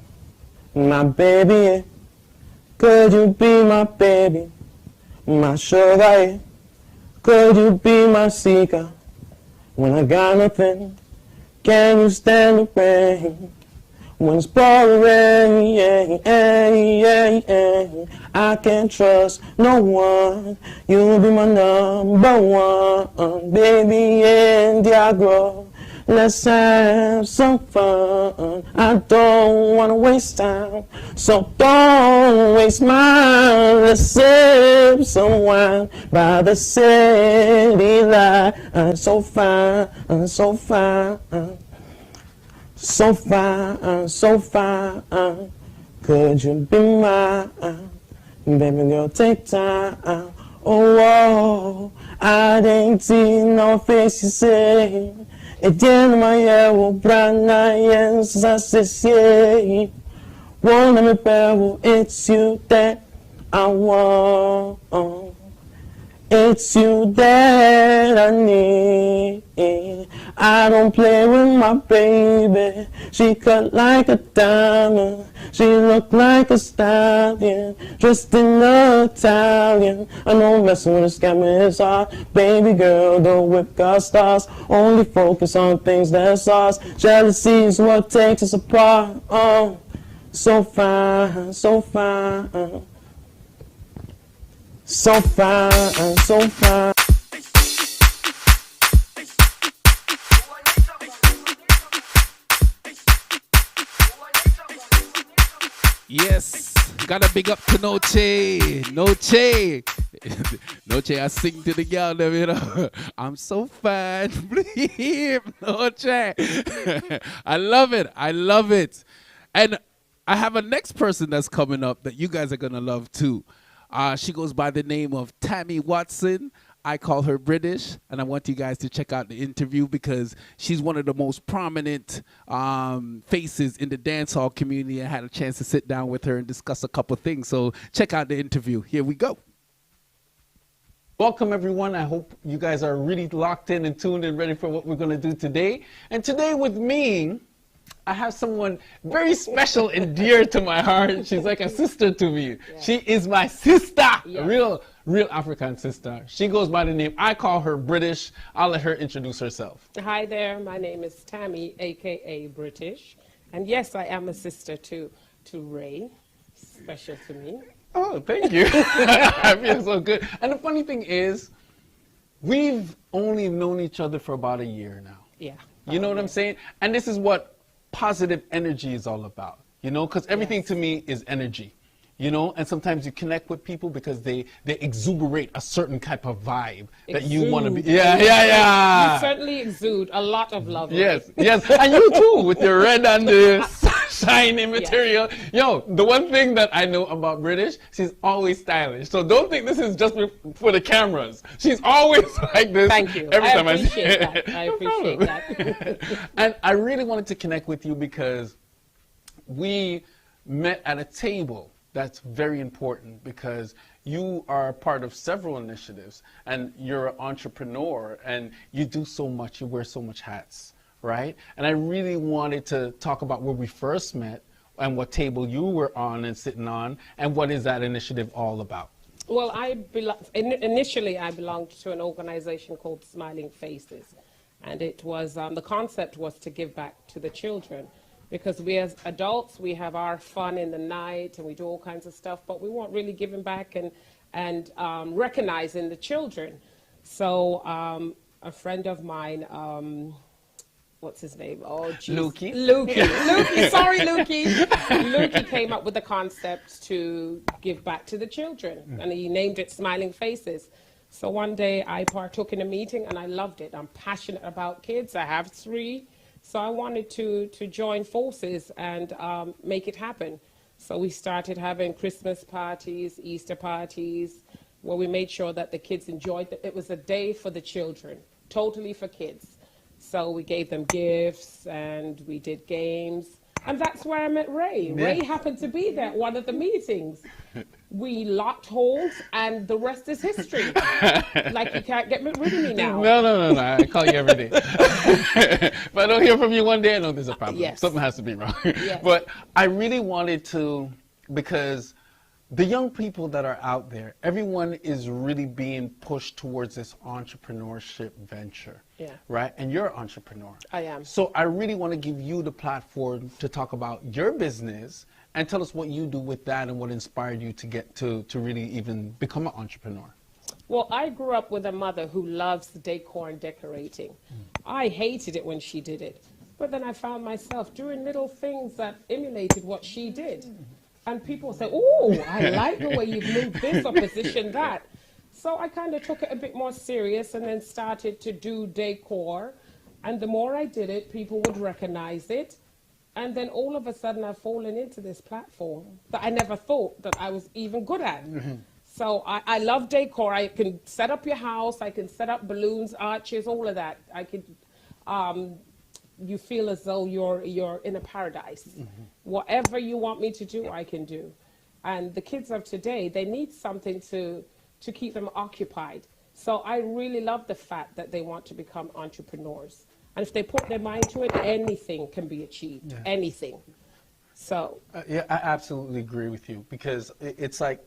my baby? Could you be my baby, my sugar? Could you be my seeker when I got nothing? Can you stand the rain when it's pouring? I can't trust no one. You'll be my number one, baby, and Diagro. Let's have some fun. I don't wanna waste time, so don't waste mine. Let's sip some wine by the city light. So fine, so fine, so fine, so fine. Could you be mine, baby girl? Take time. Oh, I didn't see no face you say. Etienne Mayewo Brana Yes Associé. One of me pebble, it's you that I want. It's you that I need. I don't play with my baby. She cut like a diamond. She look like a stallion, dressed in Italian. I know messing with a scammer is hard. Baby girl, the whip got stars. Only focus on things that's ours. Jealousy is what takes us apart. Oh, so fine, so fine. So fine, so fine. Yes, gotta big up to Noche. Noche, I sing to the girl, them, you know. I'm so fine, Noche. I love it. I love it. And I have a next person that's coming up that you guys are gonna love too. She goes by the name of Tammy Watson. I call her British, and I want you guys to check out the interview because she's one of the most prominent faces in the dancehall community. I had a chance to sit down with her and discuss a couple things. So check out the interview. Here we go. Welcome, everyone. I hope you guys are really locked in and tuned and ready for what we're going to do today. And today with me, I have someone very special and dear to my heart. She's like a sister to me. Yeah. She is my sister, a real African sister. She goes by the name, I call her British. I'll let her introduce herself. Hi there, my name is Tammy, aka British. And yes, I am a sister to Ray, special to me. Oh, thank you. I feel so good. And the funny thing is, we've only known each other for about a year now. Yeah. You know what I'm saying? And this is what positive energy is all about, you know, because everything to me is energy, you know, and sometimes you connect with people because they exuberate a certain type of vibe that you want to be. Yeah. You certainly exude a lot of love. Yes. And you too, with your red and the shiny material. Yo, the one thing that I know about British, she's always stylish. So don't think this is just for the cameras. She's always like this. Thank you. Every time appreciate that. I appreciate that. And I really wanted to connect with you because we met at a table that's very important, because you are part of several initiatives and you're an entrepreneur and you do so much, you wear so much hats, right? And I really wanted to talk about where we first met and what table you were on and sitting on, and what is that initiative all about? Well, initially I belonged to an organization called Smiling Faces, and it was, the concept was to give back to the children. Because we as adults, we have our fun in the night and we do all kinds of stuff, but we weren't really giving back and recognizing the children. So a friend of mine, what's his name? Oh, geez. Lukey. Sorry, Lukey. Lukey came up with the concept to give back to the children, and he named it Smiling Faces. So one day I partook in a meeting and I loved it. I'm passionate about kids. I have 3. So I wanted to join forces and make it happen. So we started having Christmas parties, Easter parties, where we made sure that the kids enjoyed it. It was a day for the children, totally for kids. So we gave them gifts and we did games. And that's where I met Ray. Yeah. Ray happened to be there at one of the meetings. We locked horns and the rest is history. Like, you can't get rid of me now. No. I call you every day. If I don't hear from you one day, I know there's a problem. Yes. Something has to be wrong. Yes. But I really wanted to, because the young people that are out there, everyone is really being pushed towards this entrepreneurship venture. Yeah. Right? And you're an entrepreneur. I am. So I really want to give you the platform to talk about your business and tell us what you do with that and what inspired you to get to really even become an entrepreneur. Well, I grew up with a mother who loves decor and decorating. I hated it when she did it. But then I found myself doing little things that emulated what she did. And people say, oh, I like the way you've moved this or positioned that. So I kind of took it a bit more serious and then started to do decor. And the more I did it, people would recognize it. And then all of a sudden I've fallen into this platform that I never thought that I was even good at. So I love decor. I can set up your house. I can set up balloons, arches, all of that. I could, you feel as though you're in a paradise. Whatever you want me to do, I can do. And the kids of today, they need something to keep them occupied. So I really love the fact that they want to become entrepreneurs. And if they put their mind to it, anything can be achieved, anything. So. Yeah, I absolutely agree with you, because it's like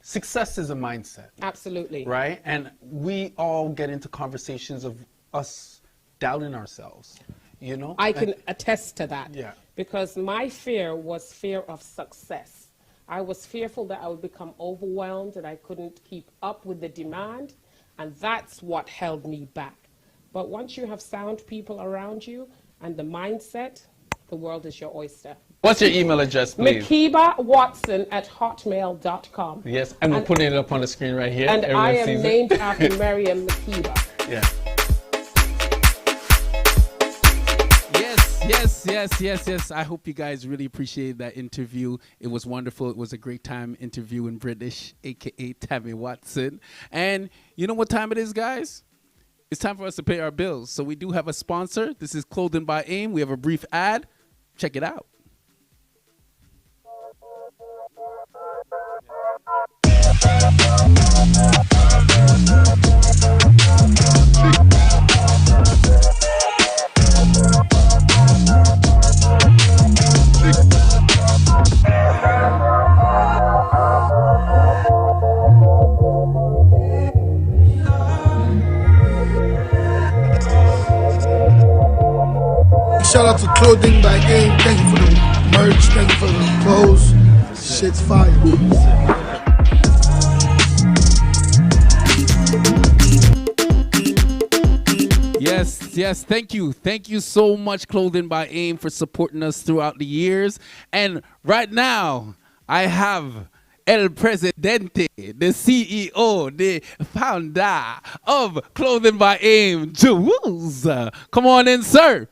success is a mindset. Absolutely. Right? And we all get into conversations of us doubting ourselves, you know? I can attest to that. Yeah. Because my fear was fear of success. I was fearful that I would become overwhelmed and I couldn't keep up with the demand. And that's what held me back. But once you have sound people around you and the mindset, the world is your oyster. What's your email address, please? MakibaWatson@hotmail.com. Yes, and we're putting it up on the screen right here. And Everyone I am sees named it. after Miriam Makiba. Yeah. Yes. I hope you guys really appreciated that interview. It was wonderful. It was a great time interviewing British, a.k.a. Tammy Watson. And you know what time it is, guys? It's time for us to pay our bills. So we do have a sponsor. This is Clothing by Aim. We have a brief ad. Check it out. shout out to Clothing by Aim. Thank you for the merch. Thank you for the clothes. Shit's fire. Yes, yes, thank you. Thank you so much, Clothing by Aim, for supporting us throughout the years. And right now, I have El Presidente, the CEO, the founder of Clothing by Aim, Jules. Come on in, sir.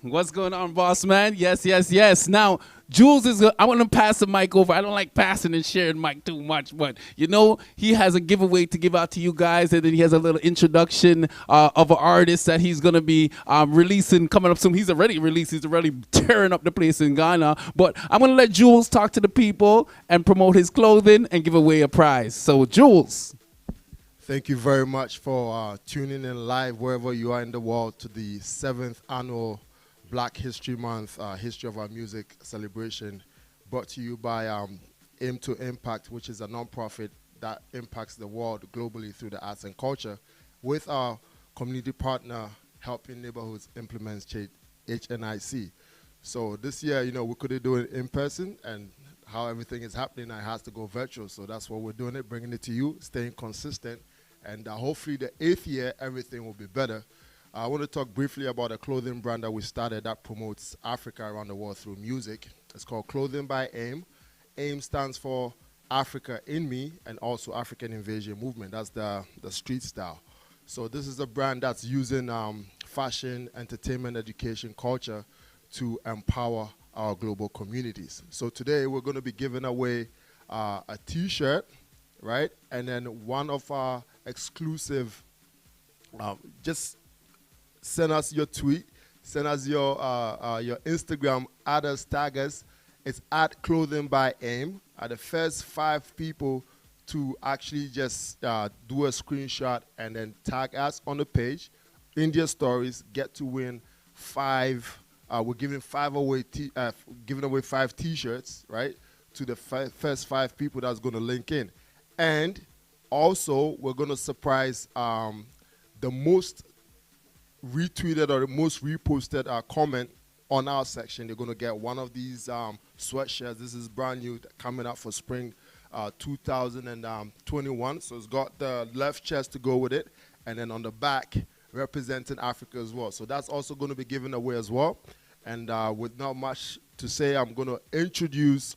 What's going on, boss man? Yes, yes, yes. Now, Jules is, I want to pass the mic over. I don't like passing and sharing mic too much, but you know, he has a giveaway to give out to you guys, and then he has a little introduction of an artist that he's going to be releasing coming up soon. He's already released, he's already tearing up the place in Ghana, but I'm going to let Jules talk to the people and promote his clothing and give away a prize. So, Jules. Thank you very much for tuning in live wherever you are in the world to the 7th annual Black History Month History of Our Music celebration, brought to you by Aim2Impact, which is a non-profit that impacts the world globally through the arts and culture, with our community partner Helping Neighborhoods Implements Change, HNIC. So this year, you know, we couldn't do it in person, and how everything is happening, it has to go virtual. So that's what we're doing it, bringing it to you, staying consistent, and hopefully the 8th year, everything will be better. I want to talk briefly about a clothing brand that we started that promotes Africa around the world through music. It's called Clothing by Aim. AIM stands for Africa in Me, and also African Invasion Movement. That's the street style. So this is a brand that's using fashion, entertainment, education, culture to empower our global communities. So today we're going to be giving away a t-shirt, right? And then one of our exclusive, just send us your tweet, send us your Instagram, add us, tag us. It's at Clothing by Aim. The first 5 people to actually just do a screenshot and then tag us on the page in their stories get to win 5. We're giving 5 away, giving away 5 T-shirts, right, to the first 5 people that's going to link in, and also we're going to surprise the most retweeted or the most reposted comment on our section. They're going to get one of these sweatshirts. This is brand new, coming out for spring 2021. So it's got the left chest to go with it, and then on the back representing Africa as well. So that's also going to be given away as well. And with not much to say, I'm going to introduce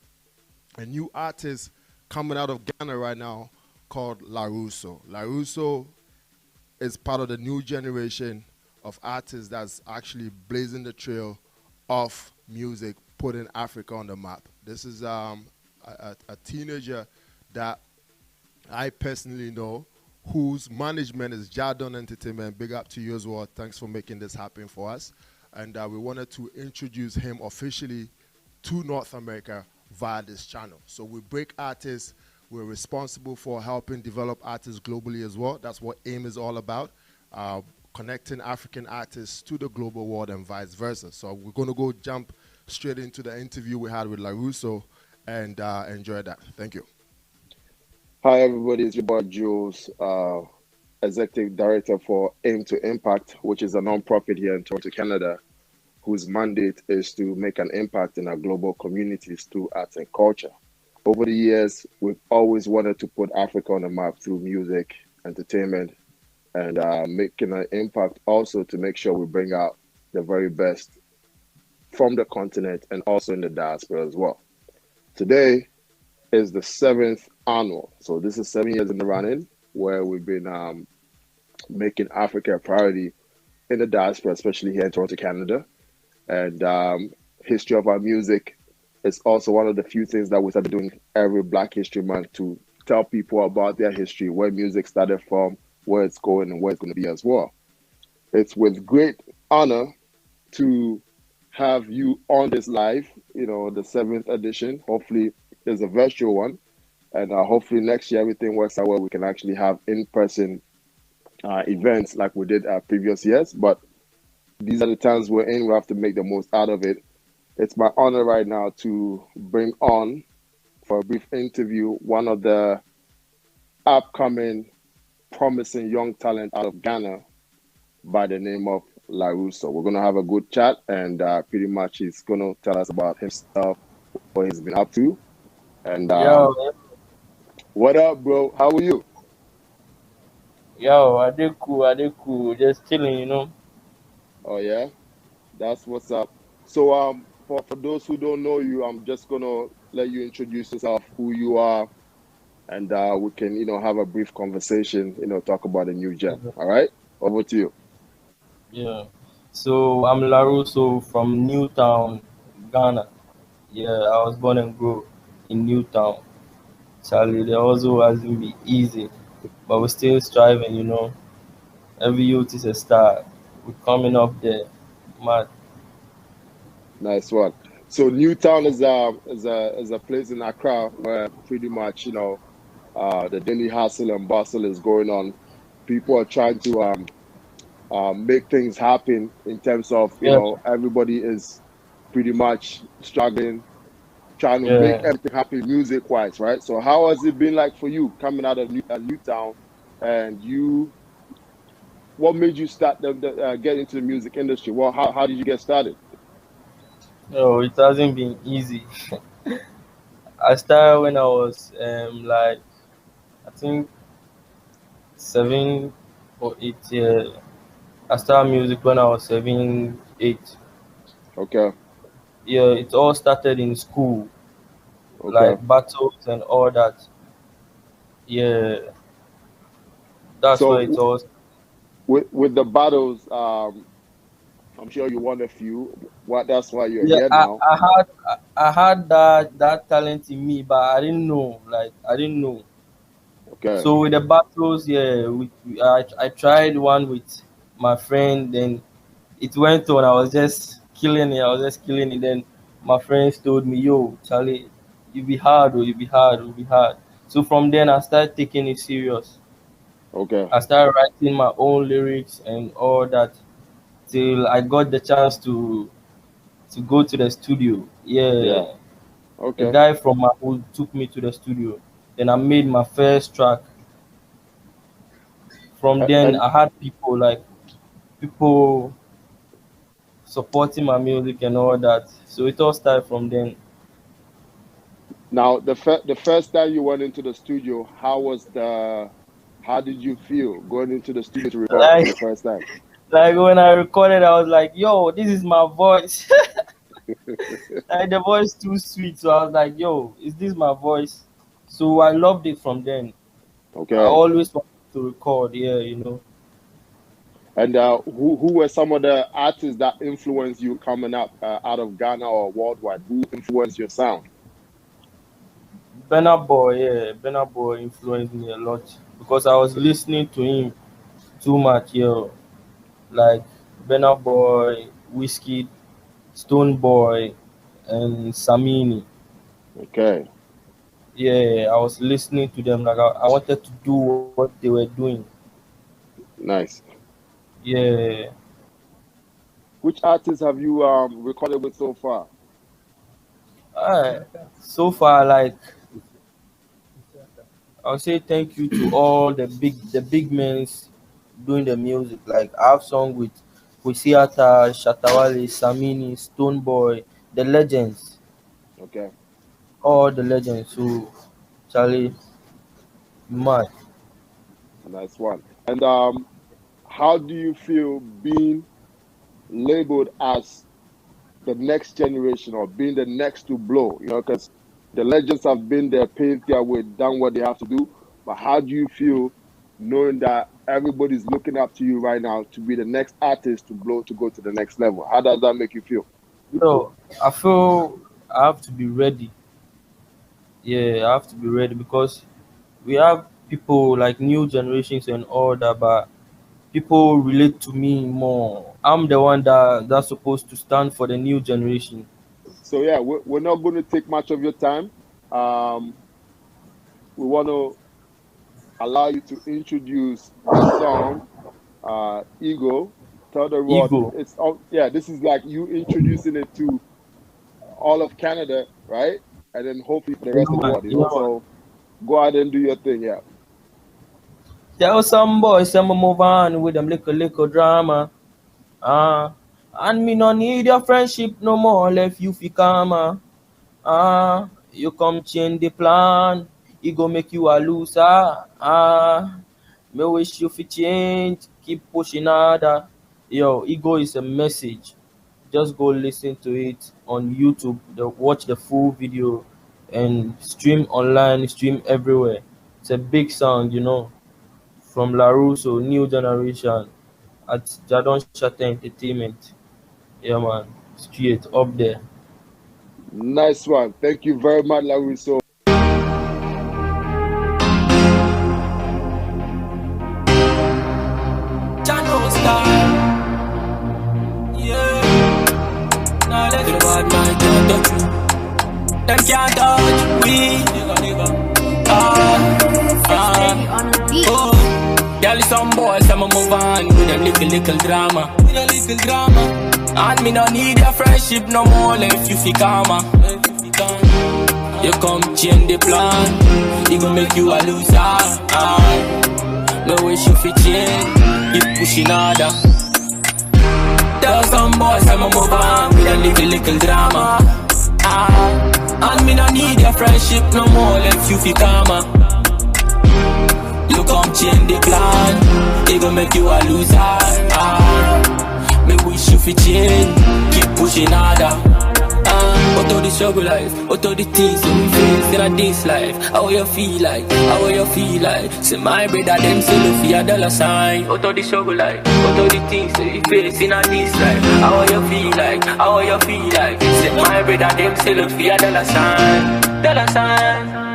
a new artist coming out of Ghana right now called LaRusso. LaRusso is part of the new generation of artists that's actually blazing the trail of music, putting Africa on the map. This is a teenager that I personally know, whose management is Jadon Entertainment. Big up to you as well. Thanks for making this happen for us. And we wanted to introduce him officially to North America via this channel. So we break artists. We're responsible for helping develop artists globally as well. That's what AIM is all about. Connecting African artists to the global world and vice versa. So we're going to go jump straight into the interview we had with LaRusso and enjoy that. Thank you. Hi, everybody. It's your boy Jules, Executive Director for Aim2Impact, which is a non-profit here in Toronto, Canada, whose mandate is to make an impact in our global communities through arts and culture. Over the years, we've always wanted to put Africa on the map through music, entertainment, and making an impact also to make sure we bring out the very best from the continent and also in the diaspora as well. Today is the 7th annual. So this is 7 years in the running where we've been making Africa a priority in the diaspora, especially here in Toronto, Canada. And History of Our Music is also one of the few things that we started doing every Black History Month to tell people about their history, where music started from, where it's going, and where it's going to be as well. It's with great honor to have you on this live, you know, the 7th edition. Hopefully it's a virtual one. And hopefully next year everything works out where we can actually have in-person events like we did previous years. But these are the times we're in. We have to make the most out of it. It's my honor right now to bring on, for a brief interview, one of the upcoming promising young talent out of Ghana by the name of LaRusso. We're gonna have a good chat, and pretty much he's gonna tell us about himself, what he's been up to, and Yo, what up, bro? How are you? yo, I did cool, just chilling, you know. Oh yeah, that's what's up. So for those who don't know you, I'm just gonna let you introduce yourself, who you are, and we can have a brief conversation, talk about the new gen. All right, over to you. Yeah. So I'm Larusso from Newtown, Ghana. Yeah, I was born and grew in Newtown. Charlie, the also hasn't been easy, but we're still striving, you know. Every youth is a star. We're coming up there. Man, Nice one. So Newtown is a place in Accra where pretty much the daily hustle and bustle is going on. People are trying to make things happen in terms of yeah, everybody is pretty much struggling, trying to make yeah. everything happen music wise, right? So how has it been like for you coming out of Newtown, and what made you start get into the music industry? Well, how did you get started? No, it hasn't been easy. I started when I was like I think 7 or 8 years. I started music when I was 7, 8. Okay, Yeah, it all started in school, okay. like battles and all that. Yeah, that's where it So all. with the battles, I'm sure you won a few. That's why you're Yeah, here now. I had that talent in me, but I didn't know. Like I didn't know. Okay, So with the battles, yeah, I tried one with my friend. Then it went on. I was just killing it. I was just killing it. Then my friends told me, "Yo, Charlie, you be hard, or you be hard, you be hard." So from then I started taking it serious. okay. I started writing my own lyrics and all that till I got the chance to go to the studio. Yeah, Yeah, a okay. guy from my hood took me to the studio. Then I made my first track. From then And I had people supporting my music and all that. So it all started from then. now the first time you went into the studio, how did you feel going into the studio to record for Like the first time? like when I recorded, I was like, "Yo, this is my voice." Like the voice too sweet, so I was like, "Yo, is this my voice?" So I loved it from then. I Okay. always wanted to record, yeah, you know. And who were some of the artists that influenced you coming up out of Ghana or worldwide? Who influenced your sound? Benna Boy, yeah, Benna Boy influenced me a lot because I was listening to him too much, yeah. Like Benna Boy, Whiskey, Stone Boy, and Samini. Okay, Yeah, I was listening to them. Like I wanted to do what they were doing. nice. Yeah. Which artists have you recorded with so far? Alright. So far, like I'll say thank you to all the big men doing the music. Like I have song with Siata, Shatawale, Samini, Stoneboy, the legends, Okay, all the legends. So Charlie, mad. a nice one. And how do you feel being labeled as the next generation or being the next to blow? Because the legends have been there, paved their way, done what they have to do. But how do you feel knowing that everybody's looking up to you right now to be the next artist to blow to go to the next level? How does that make you feel? Yo, I feel I have to be ready. Yeah, I have to be ready because we have people like new generations and all that, but people relate to me more. I'm the one that's supposed to stand for the new generation. So yeah, we're not going to take much of your time. Um, we want to allow you to introduce the song Ego. Tell the world Ego. yeah, this is like you introducing it to all of Canada, right? And then hopefully for the You rest know, of the man. world, You know, man. So go ahead and do your thing, yeah. Tell some boys, some move on with them little drama. And me no need your friendship no more, left you fi karma. You come change the plan, it go make you a loser. Me wish you fi change, keep pushing harder. Yo, ego is a message. Just go listen to it on YouTube, watch the full video, and stream online, stream everywhere. It's a big sound, you know, from LaRusso, New Generation, at Jadon Shatter Entertainment. Yeah, man, straight up there. Nice one. Thank you very much, Larusso. Channel star. Yeah. Now let the bad man can't touch me. Them can't touch me. Oh, girl, some boys, I'ma move on with them little drama. With a little drama. And me no need your friendship no more, left you fi karma. You come change the plan, it gon' make you a loser. No wish you fi change, keep pushing harder. Tell some boys I'ma move on with a little drama. And me no need your friendship no more, left you fi karma. You come change the plan, it gon' make you a loser. Me wish you fi change, keep pushing harder. Out of the struggle life, out of the things that we face in a this life. How you feel like, how you feel like. Say my brother them say look for your dollar sign. Out of the struggle life, out of the things that we face in a this life. How you feel like, how you feel like. Say my brother them say look for your dollar sign. Dollar sign.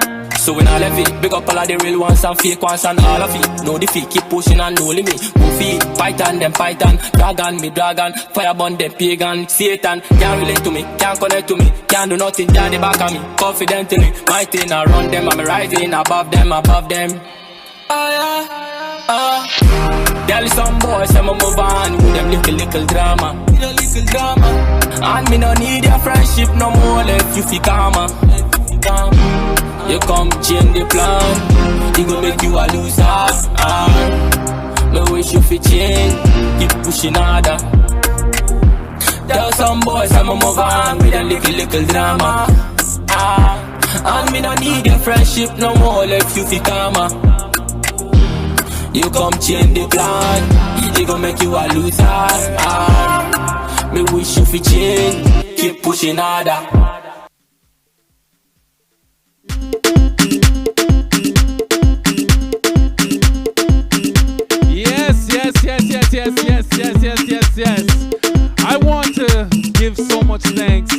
So when I left it, big up all of the real ones and fake ones and all of it. No defeat, keep pushing and no limit. Go feet, python, them python. Dragon, me dragon. Firebond, them pagan. Satan, can't relate to me, can't connect to me. Can't do nothing, down the back of me. Confidently, my thing, I run them. I'm rising above them, above them. Girl, some boys, I'ma move on with them little drama. With a little drama. And me no need your friendship no more, left you fi karma. You come change the plan, it gon' make you a loser. Me wish you fi change, keep pushing harder. Tell some boys I'ma move on with a little drama. And me no need your friendship no more, left you fi karma. You come change the plan, it gon' make you a loser. Me wish you fi change, keep pushing harder. Yes. I want to give so much thanks.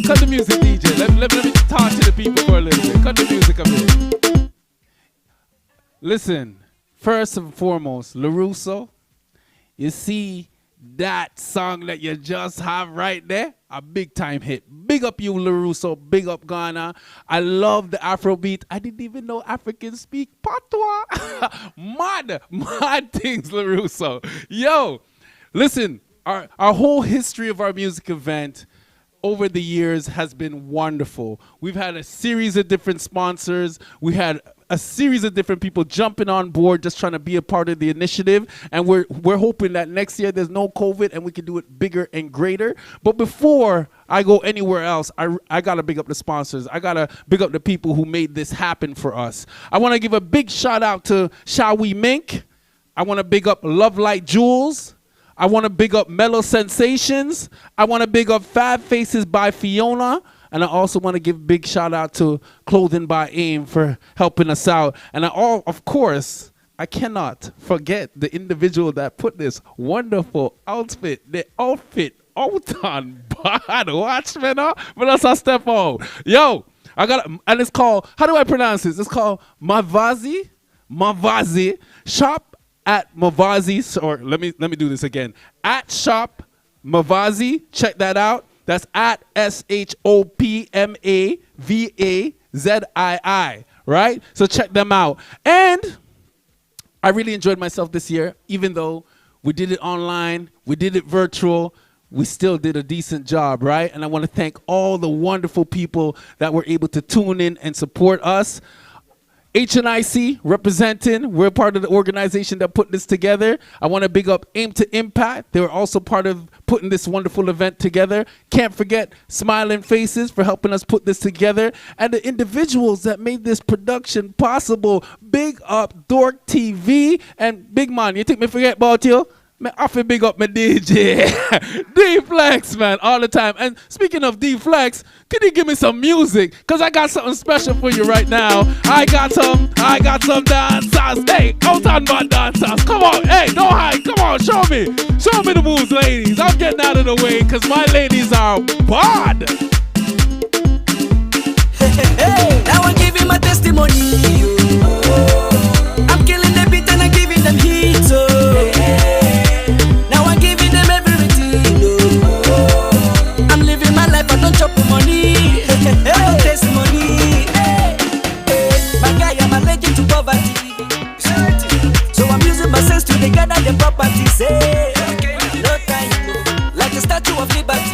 Cut the music, DJ. Let me talk to the people for a little bit. Cut the music a bit. Listen, first and foremost, LaRusso, you see that song that you just have right there? A big time hit. Big up you, LaRusso. Big up Ghana. I love the Afrobeat. I didn't even know Africans speak patois. Mad things, LaRusso. Yo, listen, our whole history of our music event over the years has been wonderful. We've had a series of different sponsors. We had a series of different people jumping on board, just trying to be a part of the initiative. And we're hoping that next year there's no COVID and we can do it bigger and greater. But before I go anywhere else, I got to big up the sponsors. I got to big up the people who made this happen for us. I want to give a big shout out to Shall We Mink. I want to big up Love Light Jewels. I want to big up Mellow Sensations. I want to big up Fab Faces by Fiona. And I also want to give a big shout out to Clothing by Aim for helping us out. And of course, I cannot forget the individual that put this wonderful outfit, the outfit out on bad. Watch me now. But that's a step out. Yo, and it's called, how do I pronounce this? It's called Mavazi. Shop at Mavazi, or let me do this again. At Shop Mavazi, check that out. That's at SHOPMAVAZII, right? So check them out. And I really enjoyed myself this year, even though we did it online, we did it virtual, we still did a decent job, right? And I want to thank all the wonderful people that were able to tune in and support us. HNIC representing. We're part of the organization that put this together. I want to big up Aim2Impact. They were also part of putting this wonderful event together. Can't forget Smiling Faces for helping us put this together. And the individuals that made this production possible. Big up Dork TV. And big man, you think me forget about you? Man, I feel big up my DJ, D-Flex, man, all the time. And speaking of D-Flex, can you give me some music? Because I got something special for you right now. I got some dancers. Hey, out on my dancers. Come on, hey, don't hide. Come on, show me. Show me the moves, ladies. I'm getting out of the way because my ladies are bad. Hey, now I'm giving my testimony. I'm killing the beat and I'm giving them heat. I don't chop money, I don't taste money. My guy, I'm allergic to poverty, so I'm using my sense to gather the properties. No time, like a statue of liberty.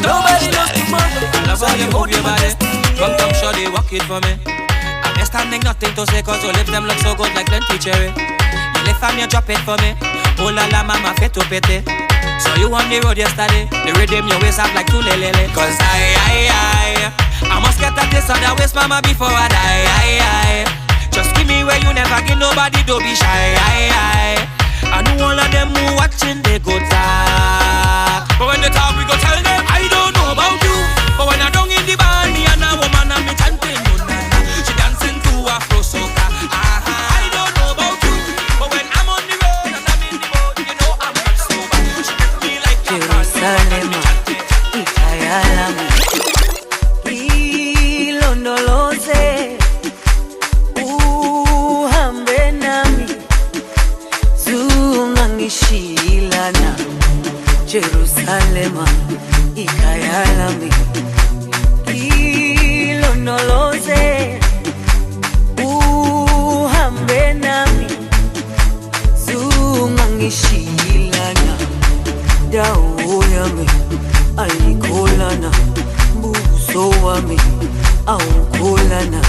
Nobody knows tomorrow. I love how you move your body. Come, sure they walk it for me. I'm standing nothing to say, cause your lips them look so good like plenty cherry. You lift and you drop it for me. Oh la la, mama, fait to pete. So you on the road yesterday, the rhythm your waist up like two lelele. Cause I must get at this other waist, mama, before I die. Just give me where you never give nobody, don't be shy. I know all of them who watching, they go talk. But when they talk, we go tell them, I don't know about you. But when I don't in the band, me and a woman and me chanting, she dancing to Afro soca. I don't know about you. But when I'm on the road and I'm in the boat, you know I'm not sober. Jerusalem, Ikayalami, Ilondoloze, uhambe nami, zungangishilana. Jerusalem, Ikayalami, Ilondoloze, uhambe nami, zungangishilana. Dawo yami alikolana, buso wami awukolana.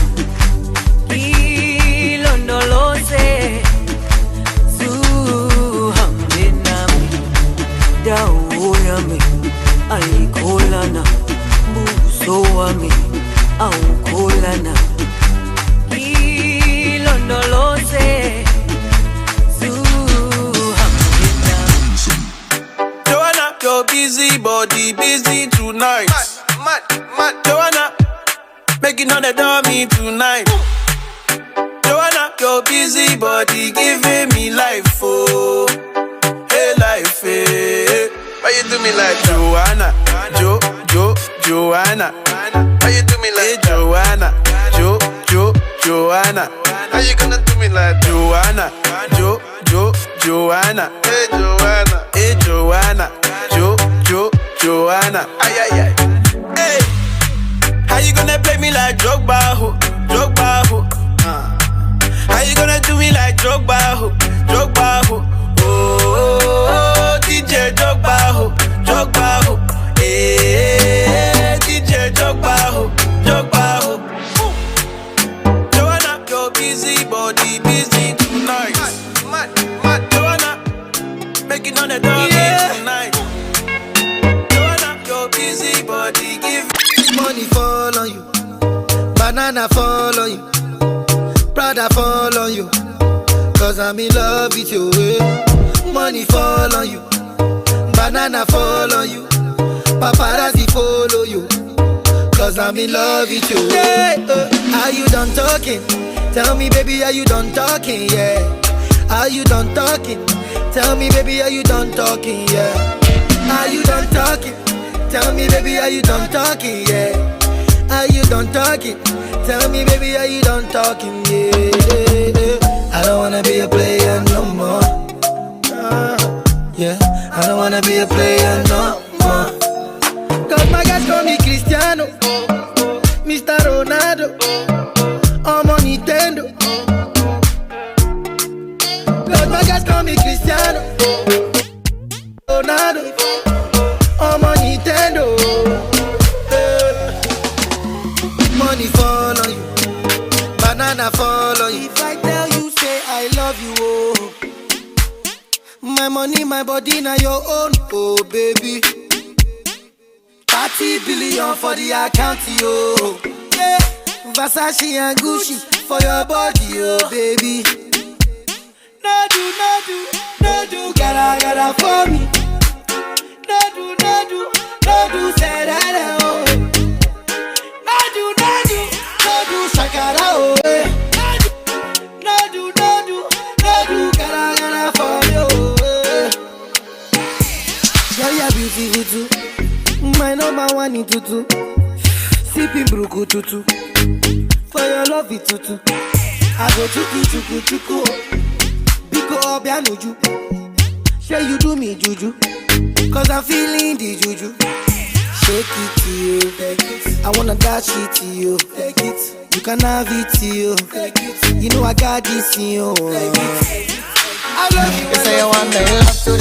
Ilondoloze, zuhambe nami. Dawo yami alikolana, buso wami awukolana. Ilondoloze. Your busy body busy tonight. Mad. Joanna, making on the dummy tonight. Joanna, your busy body giving me life, oh, hey life, hey. Why you do me like Joanna, Joanna? Why you do me like Joanna, Joanna? How you gonna do me like Joanna, Joanna? Hey Joanna, Joanna, ay. Hey, how you gonna play me like Drogba, ho? How you gonna do me like Drogba, ho? Oh, DJ Drogba, ho. Hey, DJ Drogba, ho. Joanna, your busy body busy tonight. Mad. Joanna, making on the dog tonight. Busy body give money fall on you, banana fall on you, Prada fall on you, cause I'm in love with you. Money fall on you, banana fall on you, paparazzi follow you, cause I'm in love with you. Are you done talking? Tell me baby, are you done talking? Yeah. Are you done talking? Tell me baby, are you done talking? Yeah. Are you done talking? Tell me, baby, are you done talking? Yeah. Are you done talking? Tell me, baby, are you done talking? Yeah. I don't wanna be a player no more. Yeah. I don't wanna be a player no more. Cause my guys call me Cristiano, Mr. Ronaldo, I'm on Nintendo. Cause my guys call me Cristiano Ronaldo, I'm on Nintendo. Money fall on you, banana fall My money, my body, now your own, oh baby. 30 billion for the account, yo. Yeah. Versace and Gucci for your body, oh baby. No do, gotta for me. No do, say that, oh. No do, shakara, oh. No do, gotta for me, oh. Girl, you're beautiful too. My number one in tutu. Sipping bruku tutu. For your love it tutu. I go chuku. Biko obianuju. Say you do me juju. Cause I'm feeling the juju. Shake it to you. Take it. I wanna dash it to you. Take it. You can have it to you. Take it. You know I got this in you. Take it. I love you. You say you want my love to